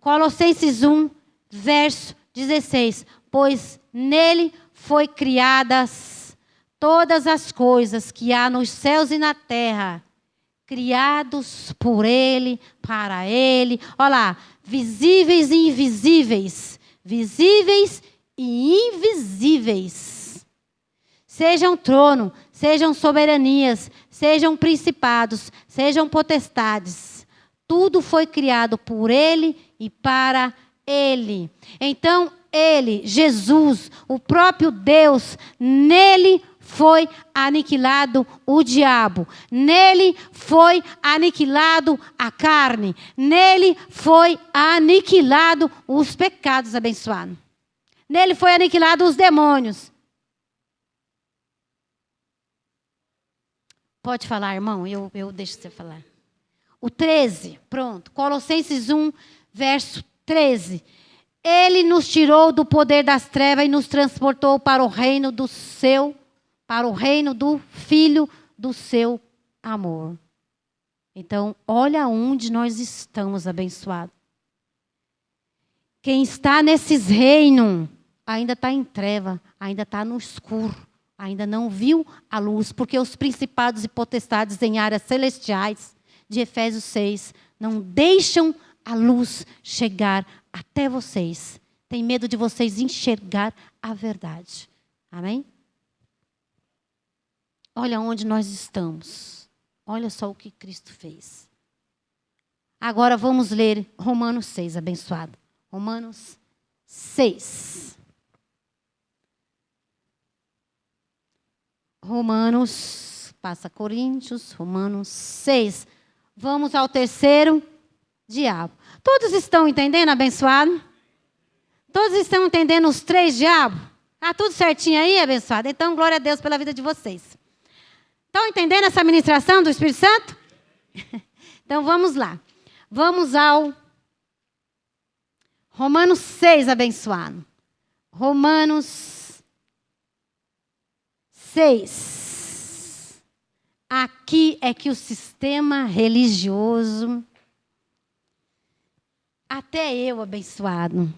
Colossenses 1, verso 16. Pois nele foi criadas todas as coisas que há nos céus e na terra, criados por ele, para ele. Olha lá, visíveis e invisíveis, visíveis e invisíveis. Sejam trono, sejam soberanias, sejam principados, sejam potestades. Tudo foi criado por ele e para ele. Então, ele, Jesus, o próprio Deus, nele foi aniquilado o diabo. Nele foi aniquilado a carne. Nele foi aniquilado os pecados, abençoado. Nele foi aniquilado os demônios. Pode falar, irmão, eu deixo você falar. O 13, pronto. Colossenses 1, verso 13. Ele nos tirou do poder das trevas e nos transportou para o reino do Filho do seu amor. Então, olha onde nós estamos, abençoados. Quem está nesses reinos ainda está em treva, ainda está no escuro, ainda não viu a luz, porque os principados e potestades em áreas celestiais, de Efésios 6, não deixam a luz chegar até vocês. Tem medo de vocês enxergar a verdade. Amém? Olha onde nós estamos. Olha só o que Cristo fez. Agora vamos ler Romanos 6, abençoado. Romanos 6. Romanos, passa Coríntios, Romanos 6. Vamos ao terceiro diabo. Todos estão entendendo, abençoado? Todos estão entendendo os 3 diabos? Tá tudo certinho aí, abençoado? Então, glória a Deus pela vida de vocês. Estão entendendo essa ministração do Espírito Santo? Então, vamos lá. Vamos ao Romanos 6, abençoado. Romanos 6. Aqui é que o sistema religioso, até eu, abençoado,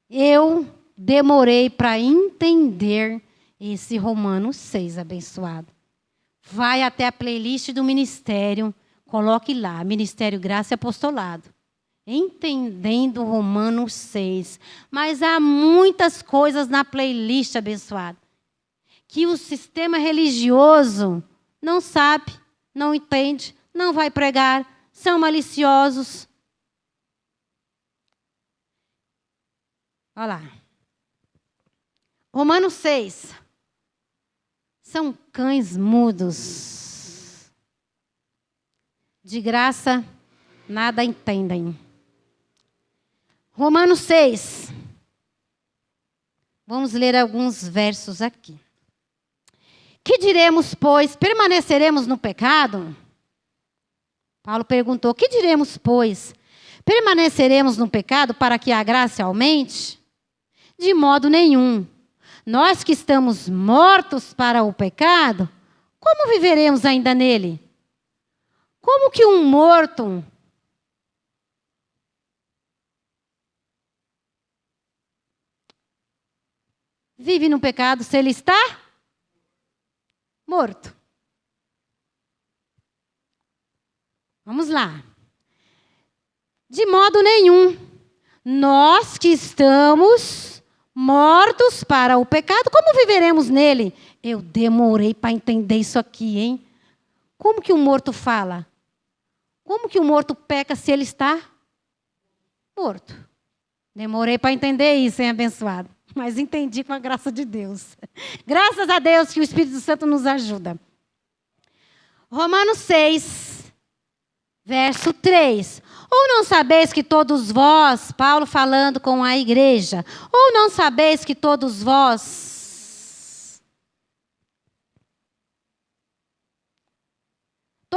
eu demorei para entender esse Romanos 6, abençoado. Vai até a playlist do ministério, coloque lá, Ministério Graça e Apostolado. Entendendo Romanos 6. Mas há muitas coisas na playlist, abençoado, que o sistema religioso não sabe, não entende, não vai pregar, são maliciosos. Olha lá. Romanos 6. São cães mudos. De graça, nada entendem. Romanos 6. Vamos ler alguns versos aqui. Que diremos, pois? Permaneceremos no pecado? Paulo perguntou, que diremos, pois? Permaneceremos no pecado para que a graça aumente? De modo nenhum. Nós que estamos mortos para o pecado, como viveremos ainda nele? Como que um morto vive no pecado se ele está morto? Vamos lá. De modo nenhum. Nós que estamos mortos para o pecado, como viveremos nele? Eu demorei para entender isso aqui, hein? Como que um morto fala? Como que um morto peca se ele está morto? Demorei para entender isso, hein, abençoado? Mas entendi com a graça de Deus. Graças a Deus que o Espírito Santo nos ajuda. Romanos 6, verso 3. Ou não sabeis que todos vós, Paulo falando com a igreja, ou não sabeis que todos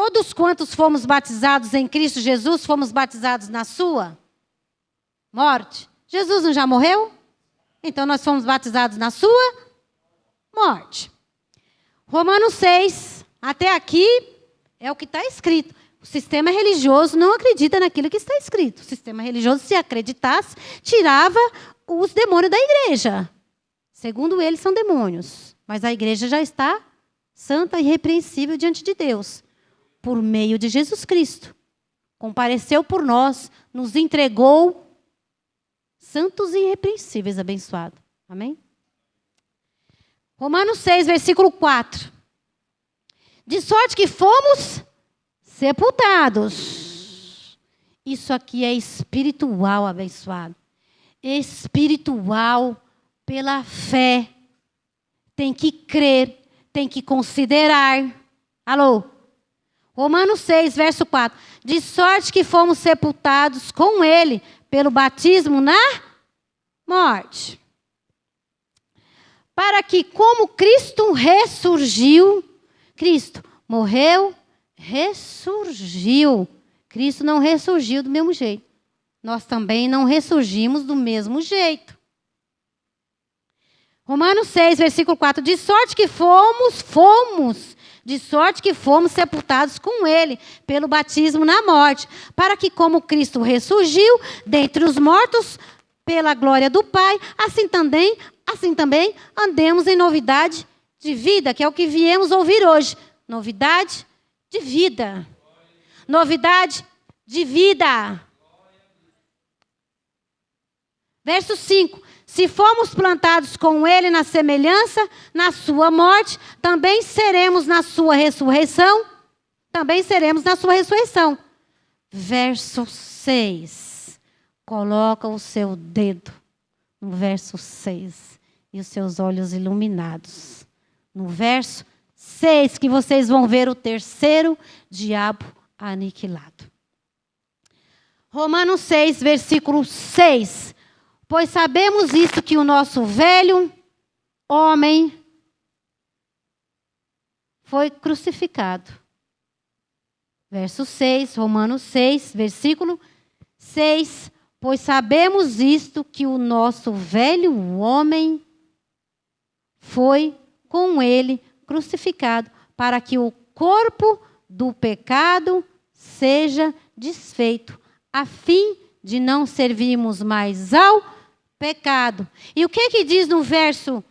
Todos quantos fomos batizados em Cristo Jesus, fomos batizados na sua morte. Jesus não já morreu? Então nós fomos batizados na sua morte. Romanos 6, até aqui é o que está escrito. O sistema religioso não acredita naquilo que está escrito. O sistema religioso, se acreditasse, tirava os demônios da igreja. Segundo eles, são demônios. Mas a igreja já está santa e irrepreensível diante de Deus. Por meio de Jesus Cristo. Compareceu por nós, nos entregou santos e irrepreensíveis, abençoado. Amém? Romanos 6, versículo 4. De sorte que fomos sepultados. Isso aqui é espiritual, abençoado. Espiritual pela fé. Tem que crer, tem que considerar. Alô? Romanos 6, verso 4. De sorte que fomos sepultados com ele pelo batismo na morte. Para que, como Cristo ressurgiu, Cristo morreu, ressurgiu. Cristo não ressurgiu do mesmo jeito. Nós também não ressurgimos do mesmo jeito. Romanos 6, versículo 4. De sorte que fomos sepultados com ele, pelo batismo na morte, para que, como Cristo ressurgiu dentre os mortos, pela glória do Pai, assim também andemos em novidade de vida, que é o que viemos ouvir hoje. Novidade de vida. Novidade de vida. Verso 5. Se fomos plantados com ele na semelhança, na sua morte, também seremos na sua ressurreição. Também seremos na sua ressurreição. Verso 6. Coloca o seu dedo no verso 6 e os seus olhos iluminados. No verso 6 que vocês vão ver o terceiro diabo aniquilado. Romanos 6, versículo 6. Pois sabemos isto, que o nosso velho homem foi crucificado. Verso 6, Romanos 6, versículo 6. Pois sabemos isto, que o nosso velho homem foi com ele crucificado, para que o corpo do pecado seja desfeito, a fim de não servirmos mais ao pecado. E o que diz no verso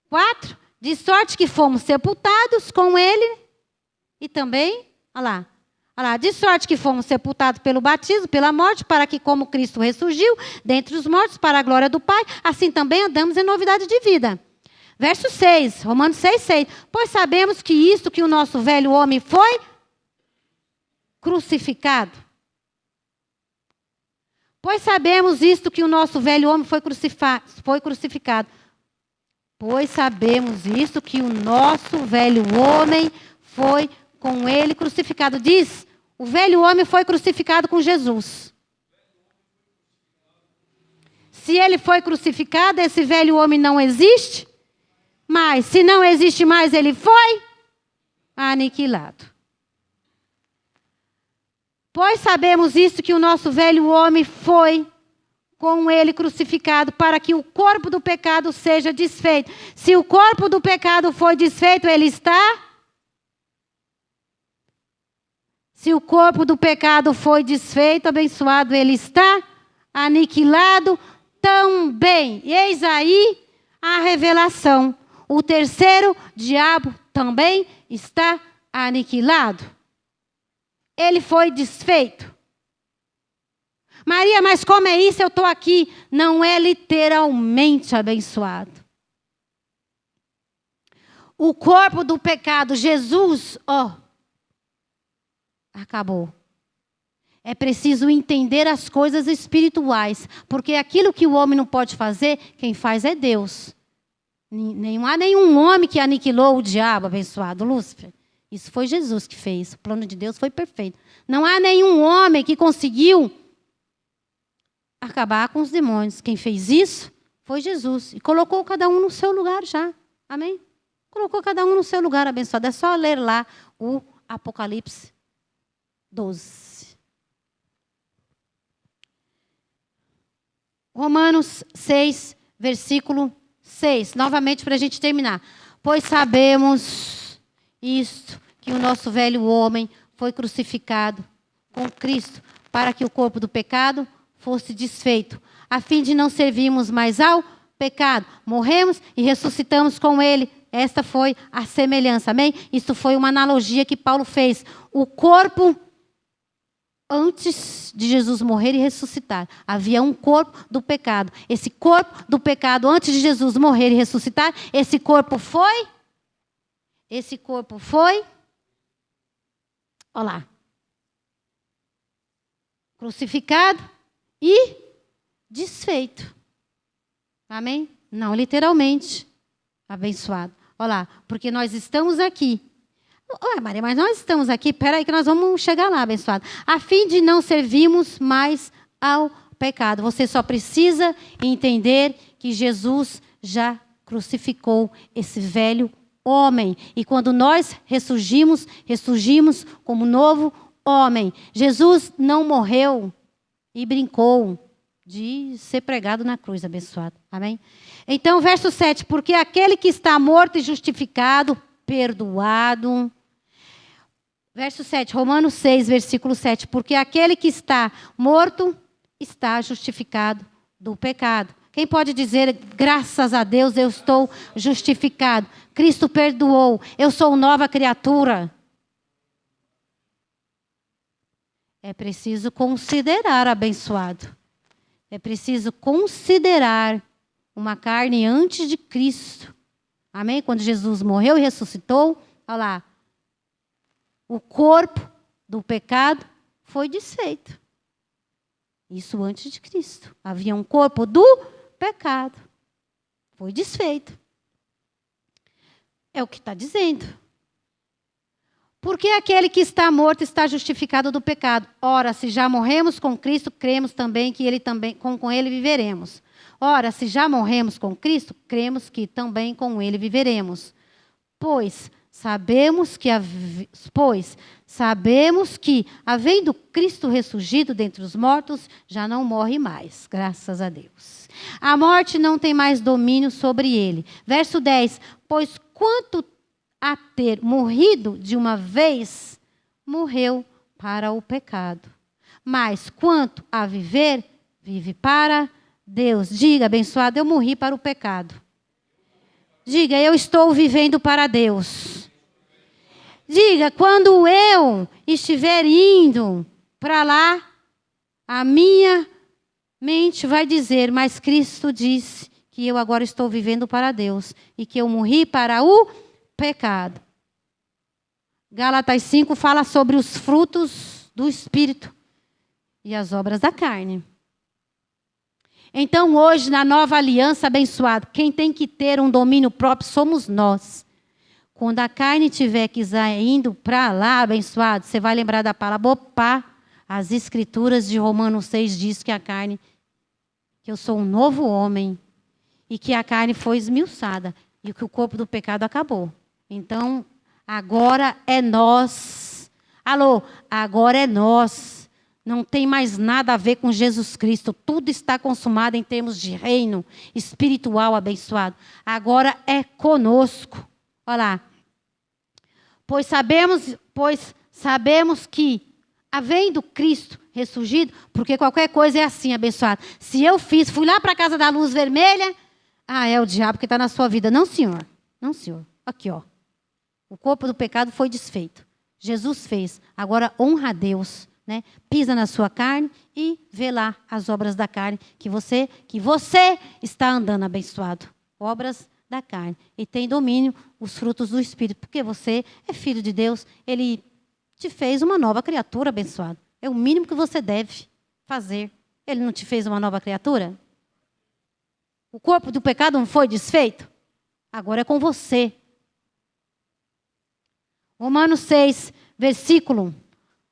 4? De sorte que fomos sepultados com ele e também, olha lá, de sorte que fomos sepultados pelo batismo, pela morte, para que, como Cristo ressurgiu dentre os mortos para a glória do Pai, assim também andamos em novidade de vida. Verso 6, Romanos 6, 6. Pois sabemos que isto, que o nosso velho homem foi crucificado. Pois sabemos isto, que o nosso velho homem foi crucificado. Pois sabemos isto, que o nosso velho homem foi com ele crucificado. Diz, o velho homem foi crucificado com Jesus. Se ele foi crucificado, esse velho homem não existe. Mas, se não existe mais, ele foi aniquilado. Pois sabemos isto, que o nosso velho homem foi com ele crucificado, para que o corpo do pecado seja desfeito. Se o corpo do pecado foi desfeito, ele está... Se o corpo do pecado foi desfeito, abençoado, ele está aniquilado também. E eis aí a revelação. O terceiro diabo também está aniquilado. Ele foi desfeito. Maria, mas como é isso? Eu estou aqui. Não é literalmente abençoado. O corpo do pecado, Jesus, acabou. É preciso entender as coisas espirituais, porque aquilo que o homem não pode fazer, quem faz é Deus. Não há nenhum homem que aniquilou o diabo, abençoado, Lúcifer. Isso foi Jesus que fez. O plano de Deus foi perfeito. Não há nenhum homem que conseguiu acabar com os demônios. Quem fez isso foi Jesus. E colocou cada um no seu lugar já. Amém? Colocou cada um no seu lugar, abençoado. É só ler lá o Apocalipse 12. Romanos 6, versículo 6. Novamente para a gente terminar. Pois sabemos isto, que o nosso velho homem foi crucificado com Cristo, para que o corpo do pecado fosse desfeito, a fim de não servirmos mais ao pecado. Morremos e ressuscitamos com ele. Esta foi a semelhança, amém? Isso foi uma analogia que Paulo fez. O corpo, antes de Jesus morrer e ressuscitar, havia um corpo do pecado. Esse corpo do pecado, antes de Jesus morrer e ressuscitar, esse corpo foi, olha lá, crucificado e desfeito. Amém? Não literalmente. Abençoado. Olha lá, porque nós estamos aqui. Ué, Maria, mas nós estamos aqui, peraí que nós vamos chegar lá, abençoado. A fim de não servirmos mais ao pecado. Você só precisa entender que Jesus já crucificou esse velho homem. E quando nós ressurgimos como novo homem. Jesus não morreu e brincou de ser pregado na cruz, abençoado. Amém? Então, verso 7. Porque aquele que está morto e justificado, perdoado. Verso 7, Romanos 6, versículo 7. Porque aquele que está morto está justificado do pecado. Quem pode dizer, graças a Deus eu estou justificado. Cristo perdoou, eu sou nova criatura. É preciso considerar, abençoado. É preciso considerar uma carne antes de Cristo. Amém? Quando Jesus morreu e ressuscitou, olha lá. O corpo do pecado foi desfeito. Isso antes de Cristo. Havia um corpo do pecado. Foi desfeito. É o que está dizendo. Porque aquele que está morto está justificado do pecado. Ora, se já morremos com Cristo, cremos também que ele também com ele viveremos. Ora, se já morremos com Cristo, cremos que também com ele viveremos. Pois sabemos que, havendo Cristo ressurgido dentre os mortos, já não morre mais, graças a Deus. A morte não tem mais domínio sobre ele. Verso 10. Pois quanto a ter morrido de uma vez, morreu para o pecado. Mas quanto a viver, vive para Deus. Diga, abençoado, eu morri para o pecado. Diga, eu estou vivendo para Deus. Diga, quando eu estiver indo para lá, a minha mente vai dizer, mas Cristo disse que eu agora estou vivendo para Deus e que eu morri para o pecado. Gálatas 5 fala sobre os frutos do Espírito e as obras da carne. Então, hoje, na nova aliança, abençoado, quem tem que ter um domínio próprio somos nós. Quando a carne estiver indo para lá, abençoado, você vai lembrar da palavra, opa, as escrituras de Romanos 6 diz que a carne, que eu sou um novo homem, e que a carne foi esmiuçada, e que o corpo do pecado acabou. Então, agora é nós. Alô, agora é nós. Não tem mais nada a ver com Jesus Cristo. Tudo está consumado em termos de reino espiritual abençoado. Agora é conosco. Olha lá. Pois sabemos que, havendo Cristo ressurgido, porque qualquer coisa é assim, abençoado. Se eu fui lá para a casa da luz vermelha, é o diabo que está na sua vida. Não, senhor. Não, senhor. Aqui, ó. O corpo do pecado foi desfeito. Jesus fez. Agora honra a Deus. Né? Pisa na sua carne e vê lá as obras da carne que você está andando, abençoado. Obras da carne. E tem domínio os frutos do Espírito. Porque você é filho de Deus. Ele te fez uma nova criatura, abençoado. É o mínimo que você deve fazer. Ele não te fez uma nova criatura? O corpo do pecado não foi desfeito? Agora é com você. Romanos 6, versículo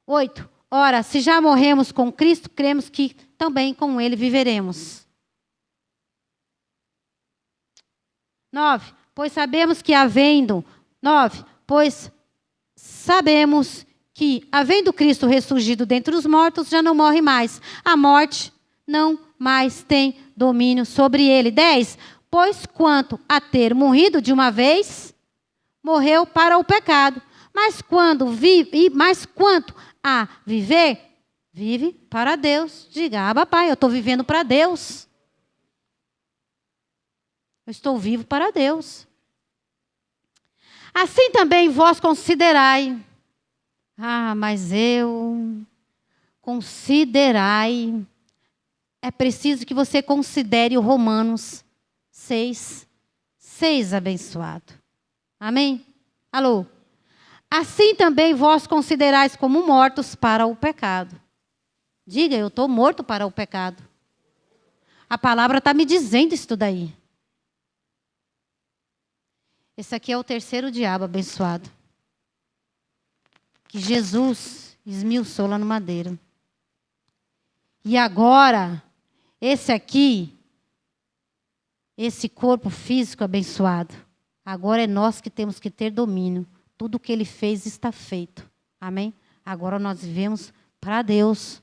8. Ora, se já morremos com Cristo, cremos que também com ele viveremos. 9. Pois sabemos que, havendo Cristo ressurgido dentre os mortos, já não morre mais. A morte não mais tem domínio sobre ele. 10. Pois quanto a ter morrido de uma vez, morreu para o pecado. Mas quanto a viver, vive para Deus. Diga, Abba, Pai, eu estou vivendo para Deus. Eu estou vivo para Deus. Assim também vós considerai. Mas considerai. É preciso que você considere o Romanos 6, abençoado. Amém? Alô? Assim também vós considerais como mortos para o pecado. Diga, eu estou morto para o pecado. A palavra está me dizendo isso daí. Esse aqui é o terceiro diabo abençoado. Que Jesus esmiuçou lá no madeiro. E agora, esse corpo físico abençoado, agora é nós que temos que ter domínio. Tudo que ele fez está feito. Amém? Agora nós vivemos para Deus,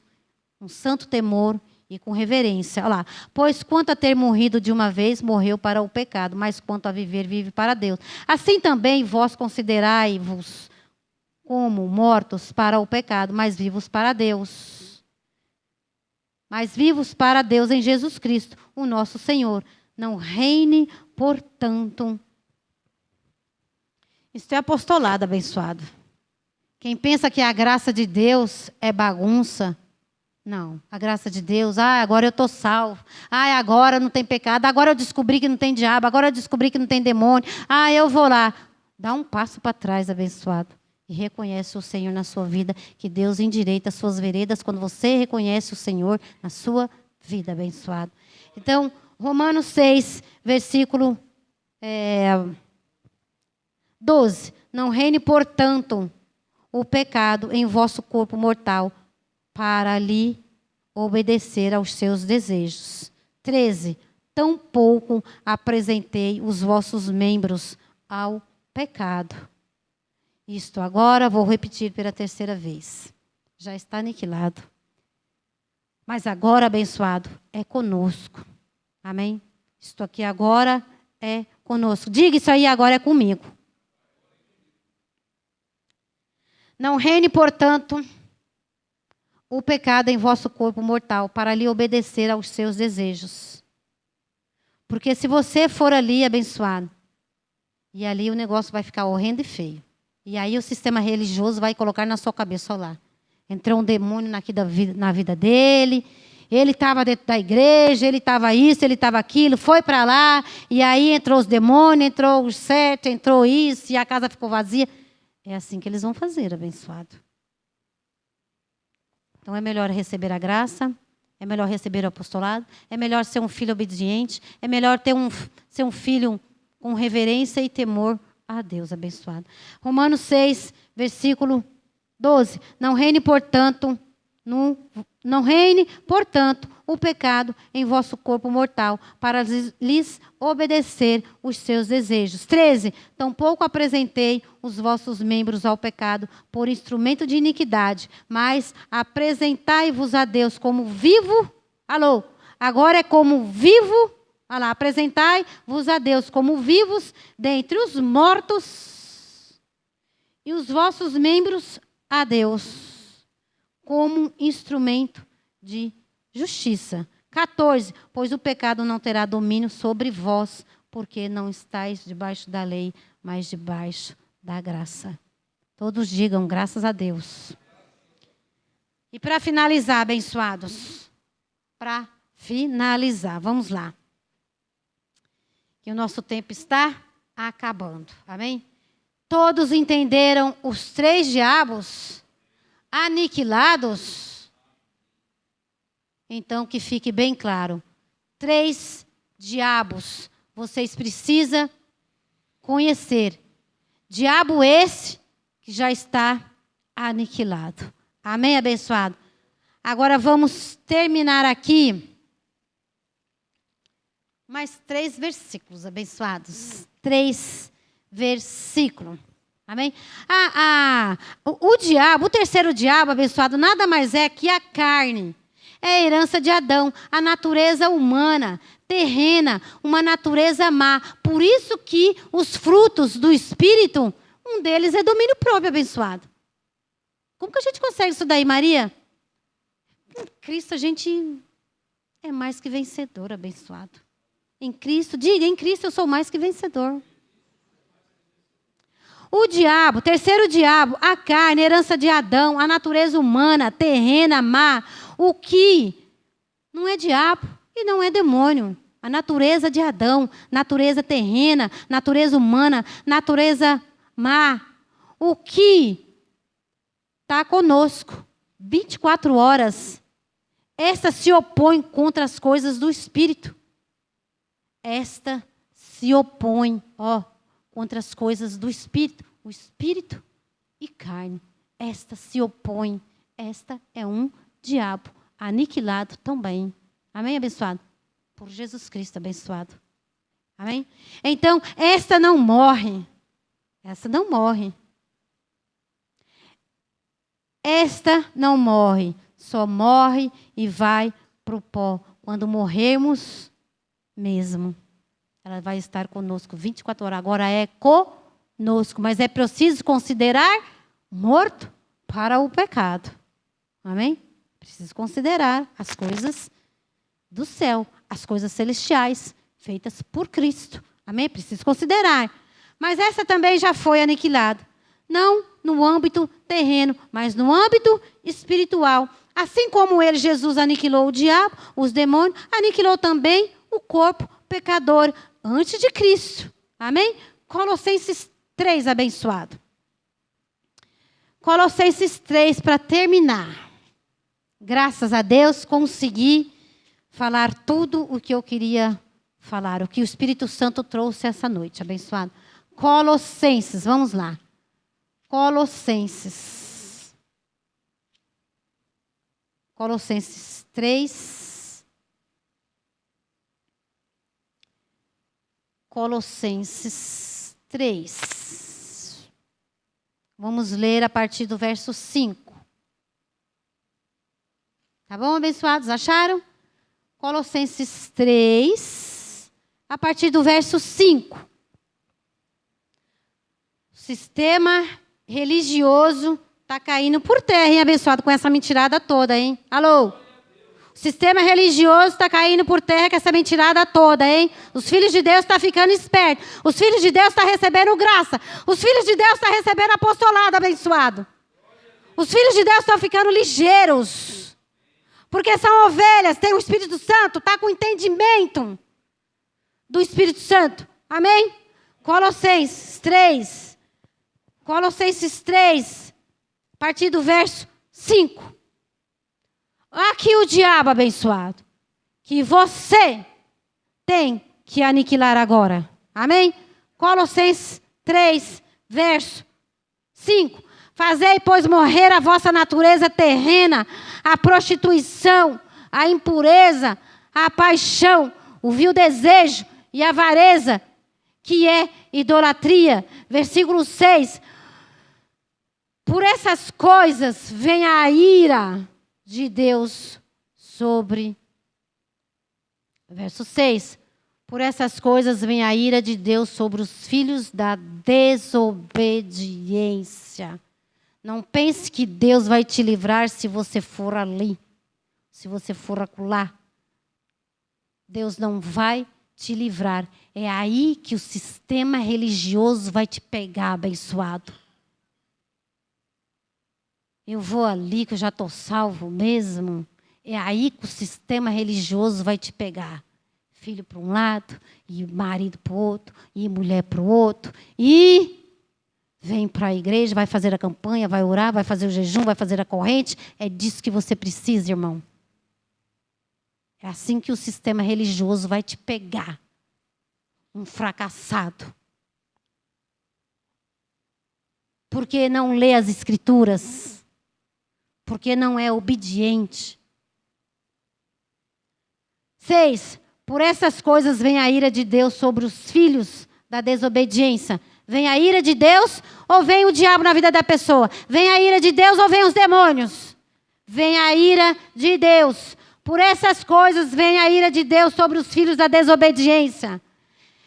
com santo temor e com reverência. Olha lá. Pois quanto a ter morrido de uma vez, morreu para o pecado, mas quanto a viver, vive para Deus. Assim também vós considerai-vos como mortos para o pecado, mas vivos para Deus. Mas vivos para Deus em Jesus Cristo, o nosso Senhor. Não reine, portanto. Isso é apostolado, abençoado. Quem pensa que a graça de Deus é bagunça, não. A graça de Deus, agora eu estou salvo. Agora não tem pecado. Agora eu descobri que não tem diabo. Agora eu descobri que não tem demônio. Eu vou lá. Dá um passo para trás, abençoado. E reconhece o Senhor na sua vida, que Deus endireita as suas veredas quando você reconhece o Senhor na sua vida, abençoado. Então, Romanos 6, versículo 12. Não reine, portanto, o pecado em vosso corpo mortal, para lhe obedecer aos seus desejos. 13. Tampouco apresentei os vossos membros ao pecado. Isto agora, vou repetir pela terceira vez. Já está aniquilado. Mas agora, abençoado, é conosco. Amém? Isto aqui agora é conosco. Diga isso aí, agora é comigo. Não reine, portanto, o pecado em vosso corpo mortal, para lhe obedecer aos seus desejos. Porque se você for ali abençoado, e ali o negócio vai ficar horrendo e feio. E aí o sistema religioso vai colocar na sua cabeça, olha lá. Entrou um demônio na vida dele, ele estava dentro da igreja, ele estava isso, ele estava aquilo, foi para lá, e aí entrou os demônios, entrou os sete, entrou isso, e a casa ficou vazia. É assim que eles vão fazer, abençoado. Então é melhor receber a graça, é melhor receber o apostolado, é melhor ser um filho obediente, é melhor ser um filho com reverência e temor a Deus, abençoado. Romanos 6, versículo 12. Não reine, portanto, o pecado em vosso corpo mortal, para lhes obedecer os seus desejos. 13. Tampouco apresentei os vossos membros ao pecado por instrumento de iniquidade, mas apresentai-vos a Deus como vivo. Alô? Agora é como vivo. Olha lá, apresentai-vos a Deus como vivos dentre os mortos e os vossos membros a Deus como instrumento de justiça. 14. Pois o pecado não terá domínio sobre vós, porque não estáis debaixo da lei, mas debaixo da graça. Todos digam graças a Deus. E para finalizar, abençoados, para finalizar, vamos lá. Que o nosso tempo está acabando. Amém? Todos entenderam os 3 diabos aniquilados? Então, que fique bem claro. 3 diabos vocês precisam conhecer. Diabo esse que já está aniquilado. Amém, abençoado? Agora vamos terminar aqui. Mais 3 versículos, abençoados. 3 versículos. Amém? O diabo, o terceiro diabo, abençoado, nada mais é que a carne. É a herança de Adão, a natureza humana, terrena, uma natureza má. Por isso que os frutos do Espírito, um deles é domínio próprio, abençoado. Como que a gente consegue isso daí, Maria? Em Cristo a gente é mais que vencedor, abençoado. Em Cristo, diga, em Cristo eu sou mais que vencedor. O diabo, terceiro diabo, a carne, a herança de Adão, a natureza humana, terrena, má, o que não é diabo e não é demônio. A natureza de Adão, natureza terrena, natureza humana, natureza má, o que está conosco 24 horas. Esta se opõe contra as coisas do Espírito. Esta se opõe, contra as coisas do Espírito. O Espírito e carne. Esta se opõe. Esta é um diabo aniquilado também. Amém, abençoado? Por Jesus Cristo, abençoado. Amém? Então, esta não morre. Esta não morre. Esta não morre. Só morre e vai para o pó. Quando morrermos mesmo. Ela vai estar conosco 24 horas. Agora é conosco. Mas é preciso considerar morto para o pecado. Amém? Preciso considerar as coisas do céu. As coisas celestiais. Feitas por Cristo. Amém? Preciso considerar. Mas essa também já foi aniquilada. Não no âmbito terreno, mas no âmbito espiritual. Assim como ele, Jesus, aniquilou o diabo, os demônios, aniquilou também o corpo pecador antes de Cristo. Amém? Colossenses 3, abençoado. Colossenses 3, para terminar. Graças a Deus, consegui falar tudo o que eu queria falar, o que o Espírito Santo trouxe essa noite, abençoado. Colossenses, vamos lá. Colossenses 3. Colossenses 3. Vamos ler a partir do verso 5. Tá bom, abençoados? Acharam? Colossenses 3, a partir do verso 5. O sistema religioso está caindo por terra, hein, abençoado, com essa mentirada toda, hein? Alô? O sistema religioso está caindo por terra com essa mentirada toda, hein? Os filhos de Deus estão ficando espertos. Os filhos de Deus estão recebendo graça. Os filhos de Deus estão recebendo apostolado, abençoado. Os filhos de Deus estão ficando ligeiros. Porque são ovelhas, tem o Espírito Santo, está com entendimento do Espírito Santo. Amém? Colossenses 3. Colossenses 3, a partir do verso 5. Aqui o diabo, abençoado, que você tem que aniquilar agora. Amém? Colossenses 3, verso 5. Fazei, pois, morrer a vossa natureza terrena, a prostituição, a impureza, a paixão, o vil desejo e a avareza, que é idolatria. Versículo 6. Por essas coisas vem a ira de Deus sobre... Verso 6. Por essas coisas vem a ira de Deus sobre os filhos da desobediência. Não pense que Deus vai te livrar se você for ali, se você for acolá. Deus não vai te livrar. É aí que o sistema religioso vai te pegar, abençoado. Eu vou ali que eu já estou salvo mesmo. É aí que o sistema religioso vai te pegar. Filho para um lado, e marido para o outro, e mulher para o outro. E vem para a igreja, vai fazer a campanha, vai orar, vai fazer o jejum, vai fazer a corrente. É disso que você precisa, irmão. É assim que o sistema religioso vai te pegar. Um fracassado. Porque não lê as escrituras. Porque não é obediente. 6. Por essas coisas vem a ira de Deus sobre os filhos da desobediência. Vem a ira de Deus ou vem o diabo na vida da pessoa? Vem a ira de Deus ou vem os demônios? Vem a ira de Deus. Por essas coisas vem a ira de Deus sobre os filhos da desobediência.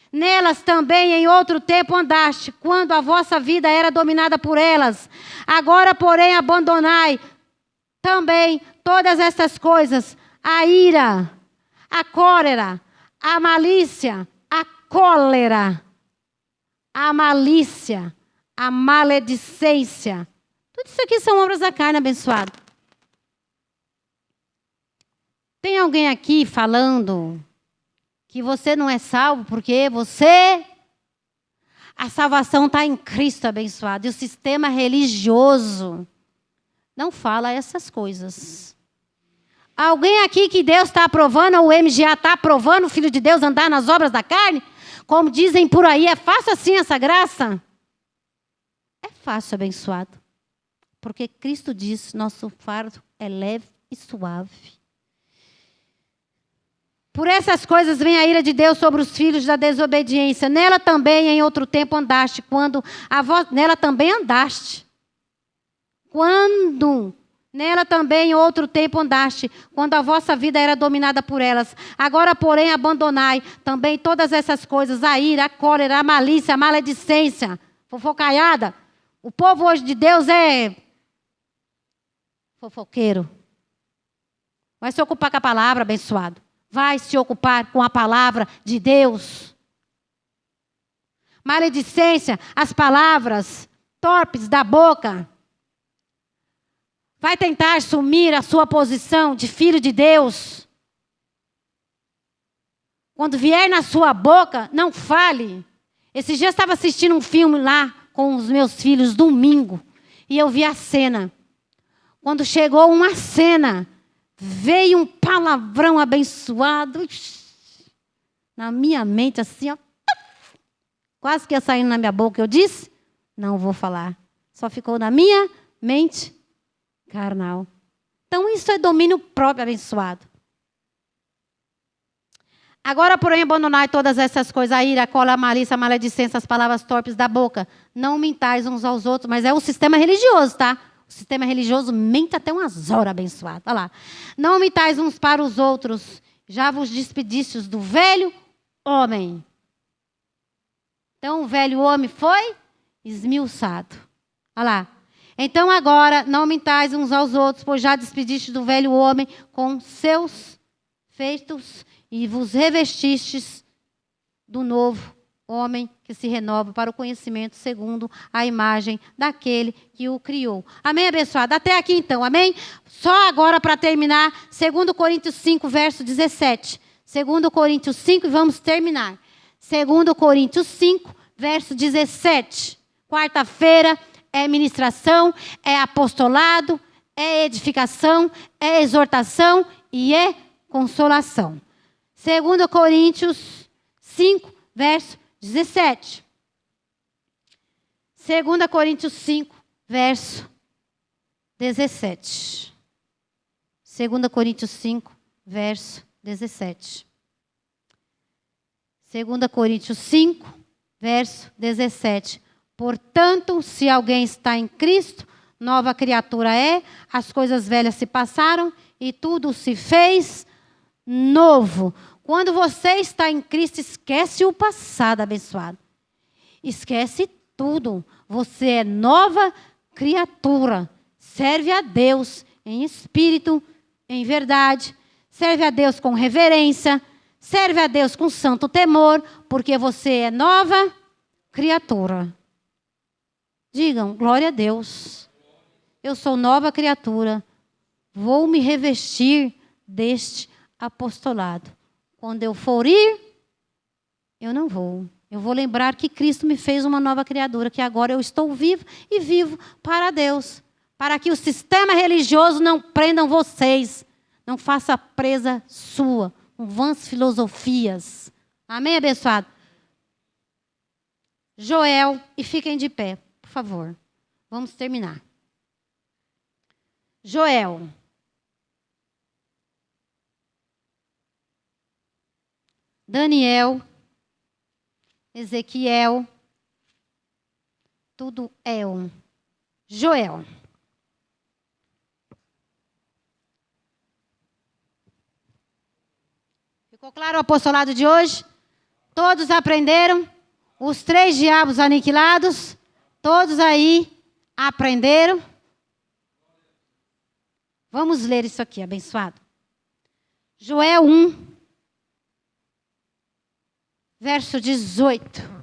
Nelas também em outro tempo andaste, quando a vossa vida era dominada por elas. Agora, porém, abandonai também todas essas coisas: a ira, a cólera, a malícia, a cólera, a malícia, a maledicência. Tudo isso aqui são obras da carne, abençoado. Tem alguém aqui falando que você não é salvo porque a salvação está em Cristo, abençoado. E o sistema religioso não fala essas coisas. Alguém aqui que Deus está aprovando, ou o MGA está aprovando o Filho de Deus andar nas obras da carne? Como dizem por aí, é fácil assim essa graça? É fácil, abençoado. Porque Cristo diz, nosso fardo é leve e suave. Por essas coisas vem a ira de Deus sobre os filhos da desobediência. Nela também em outro tempo andaste, nela também andaste. Nela também em outro tempo andaste, quando a vossa vida era dominada por elas. Agora, porém, abandonai também todas essas coisas: a ira, a cólera, a malícia, a maledicência, fofocaiada. O povo hoje de Deus é fofoqueiro. Vai se ocupar com a palavra, abençoado. Vai se ocupar com a palavra de Deus. Maledicência, as palavras torpes da boca. Vai tentar assumir a sua posição de filho de Deus. Quando vier na sua boca, não fale. Esses dias eu estava assistindo um filme lá com os meus filhos, domingo. E eu vi a cena. Quando chegou uma cena, veio um palavrão abençoado. Na minha mente, assim, ó. Quase que ia saindo na minha boca. Eu disse, não vou falar. Só ficou na minha mente carnal. Então, isso é domínio próprio, abençoado. Agora, porém, abandonai todas essas coisas: a ira, a cólera, a malícia, a maledicência, as palavras torpes da boca. Não mintais uns aos outros. Mas é o sistema religioso, tá? O sistema religioso mente até umas horas, abençoado. Olha lá. Não mintais uns para os outros. Já vos despedistes do velho homem. Então, o velho homem foi esmiuçado. Olha lá. Então agora, não mintais uns aos outros, pois já despediste do velho homem com seus feitos e vos revestistes do novo homem que se renova para o conhecimento segundo a imagem daquele que o criou. Amém, abençoado? Até aqui então, amém? Só agora para terminar, 2 Coríntios 5, verso 17. 2 Coríntios 5 e vamos terminar. 2 Coríntios 5, verso 17. Quarta-feira. É ministração, é apostolado, é edificação, é exortação e é consolação. 2 Coríntios 5, verso 17. 2 Coríntios 5, verso 17. 2 Coríntios 5, verso 17. 2 Coríntios 5, verso 17. Portanto, se alguém está em Cristo, nova criatura é, as coisas velhas se passaram e tudo se fez novo. Quando você está em Cristo, esquece o passado, abençoado. Esquece tudo. Você é nova criatura. Serve a Deus em espírito, em verdade. Serve a Deus com reverência. Serve a Deus com santo temor, porque você é nova criatura. Digam, glória a Deus. Eu sou nova criatura. Vou me revestir deste apostolado. Quando eu for ir, eu não vou. Eu vou lembrar que Cristo me fez uma nova criatura, que agora eu estou vivo e vivo para Deus. Para que o sistema religioso não prenda vocês. Não faça presa sua, com vãs filosofias. Amém, abençoado? Joel, e fiquem de pé. Por favor, vamos terminar. Joel. Daniel. Ezequiel. Tudo é um. Joel. Ficou claro o apostolado de hoje? Todos aprenderam? Os 3 diabos aniquilados? Todos aí aprenderam? Vamos ler isso aqui, abençoado. Joel 1, verso 18.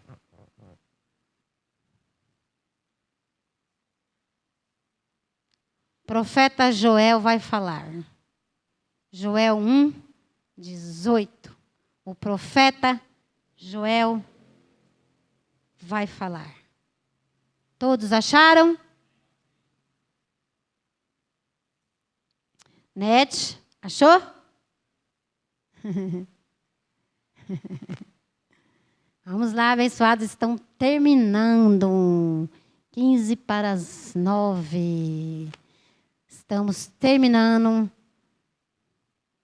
Profeta Joel vai falar. Joel 1, 18. O profeta Joel vai falar. Todos acharam? Ned, achou? Vamos lá, abençoados, estão terminando. 15 para as 9. Estamos terminando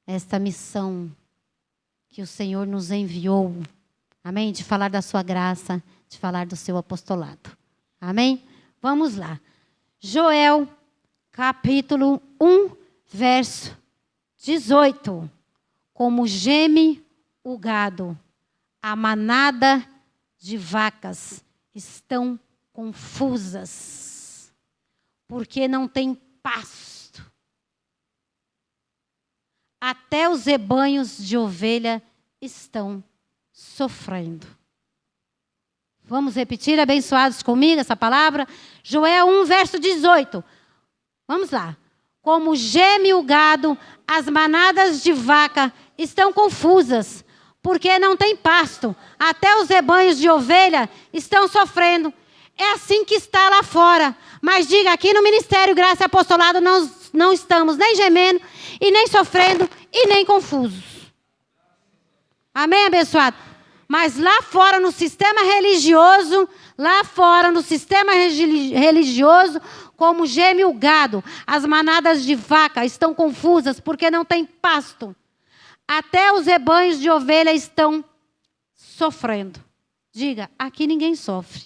esta missão que o Senhor nos enviou. Amém? De falar da sua graça, de falar do seu apostolado. Amém? Vamos lá. Joel, capítulo 1, verso 18. Como geme o gado, a manada de vacas estão confusas, porque não tem pasto. Até os rebanhos de ovelha estão sofrendo. Vamos repetir, abençoados comigo, essa palavra? Joel 1, verso 18. Vamos lá. Como geme o gado, as manadas de vaca estão confusas, porque não tem pasto. Até os rebanhos de ovelha estão sofrendo. É assim que está lá fora. Mas diga, aqui no Ministério Graça e Apostolado não estamos nem gemendo, e nem sofrendo, e nem confusos. Amém, abençoado? Mas lá fora no sistema religioso, como geme o gado, as manadas de vaca estão confusas porque não tem pasto. Até os rebanhos de ovelha estão sofrendo. Diga, aqui ninguém sofre.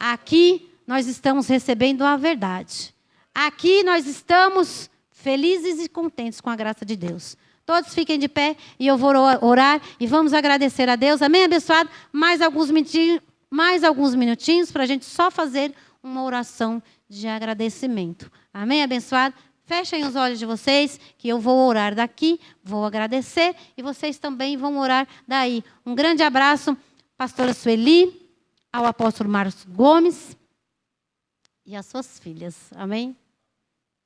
Aqui nós estamos recebendo a verdade. Aqui nós estamos felizes e contentes com a graça de Deus. Todos fiquem de pé e eu vou orar e vamos agradecer a Deus. Amém, abençoado? Mais alguns minutinhos para a gente só fazer uma oração de agradecimento. Amém, abençoado? Fechem os olhos de vocês, que eu vou orar daqui, vou agradecer e vocês também vão orar daí. Um grande abraço, pastora Sueli, ao apóstolo Marcos Gomes e às suas filhas. Amém?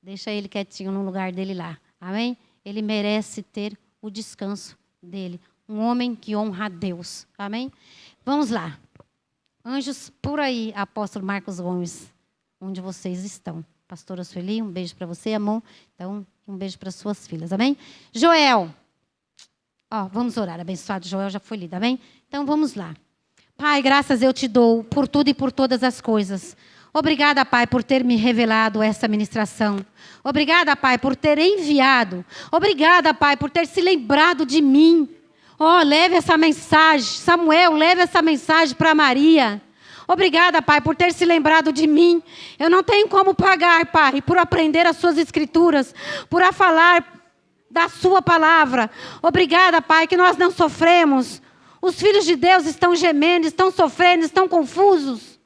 Deixa ele quietinho no lugar dele lá. Amém? Ele merece ter o descanso dele. Um homem que honra a Deus. Amém? Vamos lá. Anjos por aí, apóstolo Marcos Gomes, onde vocês estão. Pastora Sueli, um beijo para você, amor. Então, um beijo para suas filhas. Amém? Joel. Vamos orar. Abençoado Joel já foi lido. Amém? Então, vamos lá. Pai, graças eu te dou por tudo e por todas as coisas. Obrigada, Pai, por ter me revelado essa ministração. Obrigada, Pai, por ter enviado. Obrigada, Pai, por ter se lembrado de mim. Leve essa mensagem. Samuel, leve essa mensagem para Maria. Obrigada, Pai, por ter se lembrado de mim. Eu não tenho como pagar, Pai, por aprender as suas escrituras, por falar da sua palavra. Obrigada, Pai, que nós não sofremos. Os filhos de Deus estão gemendo, estão sofrendo, estão confusos.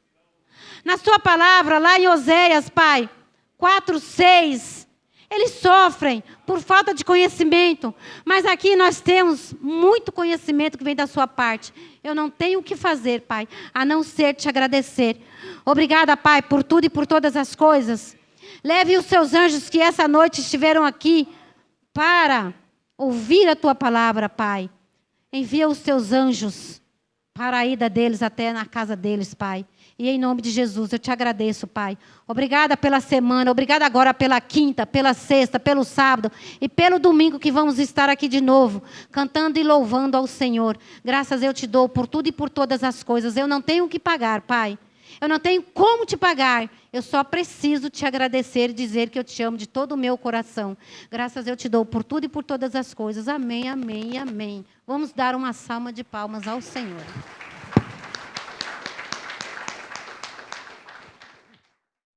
Na sua palavra, lá em Oséias, Pai, 4:6, eles sofrem por falta de conhecimento. Mas aqui nós temos muito conhecimento que vem da sua parte. Eu não tenho o que fazer, Pai, a não ser te agradecer. Obrigada, Pai, por tudo e por todas as coisas. Leve os seus anjos que essa noite estiveram aqui para ouvir a tua palavra, Pai. Envia os teus anjos para a ida deles até na casa deles, Pai. E em nome de Jesus, eu te agradeço, Pai. Obrigada pela semana, obrigada agora pela quinta, pela sexta, pelo sábado e pelo domingo que vamos estar aqui de novo, cantando e louvando ao Senhor. Graças eu te dou por tudo e por todas as coisas. Eu não tenho o que pagar, Pai. Eu não tenho como te pagar. Eu só preciso te agradecer e dizer que eu te amo de todo o meu coração. Graças eu te dou por tudo e por todas as coisas. Amém, amém e amém. Vamos dar uma salva de palmas ao Senhor.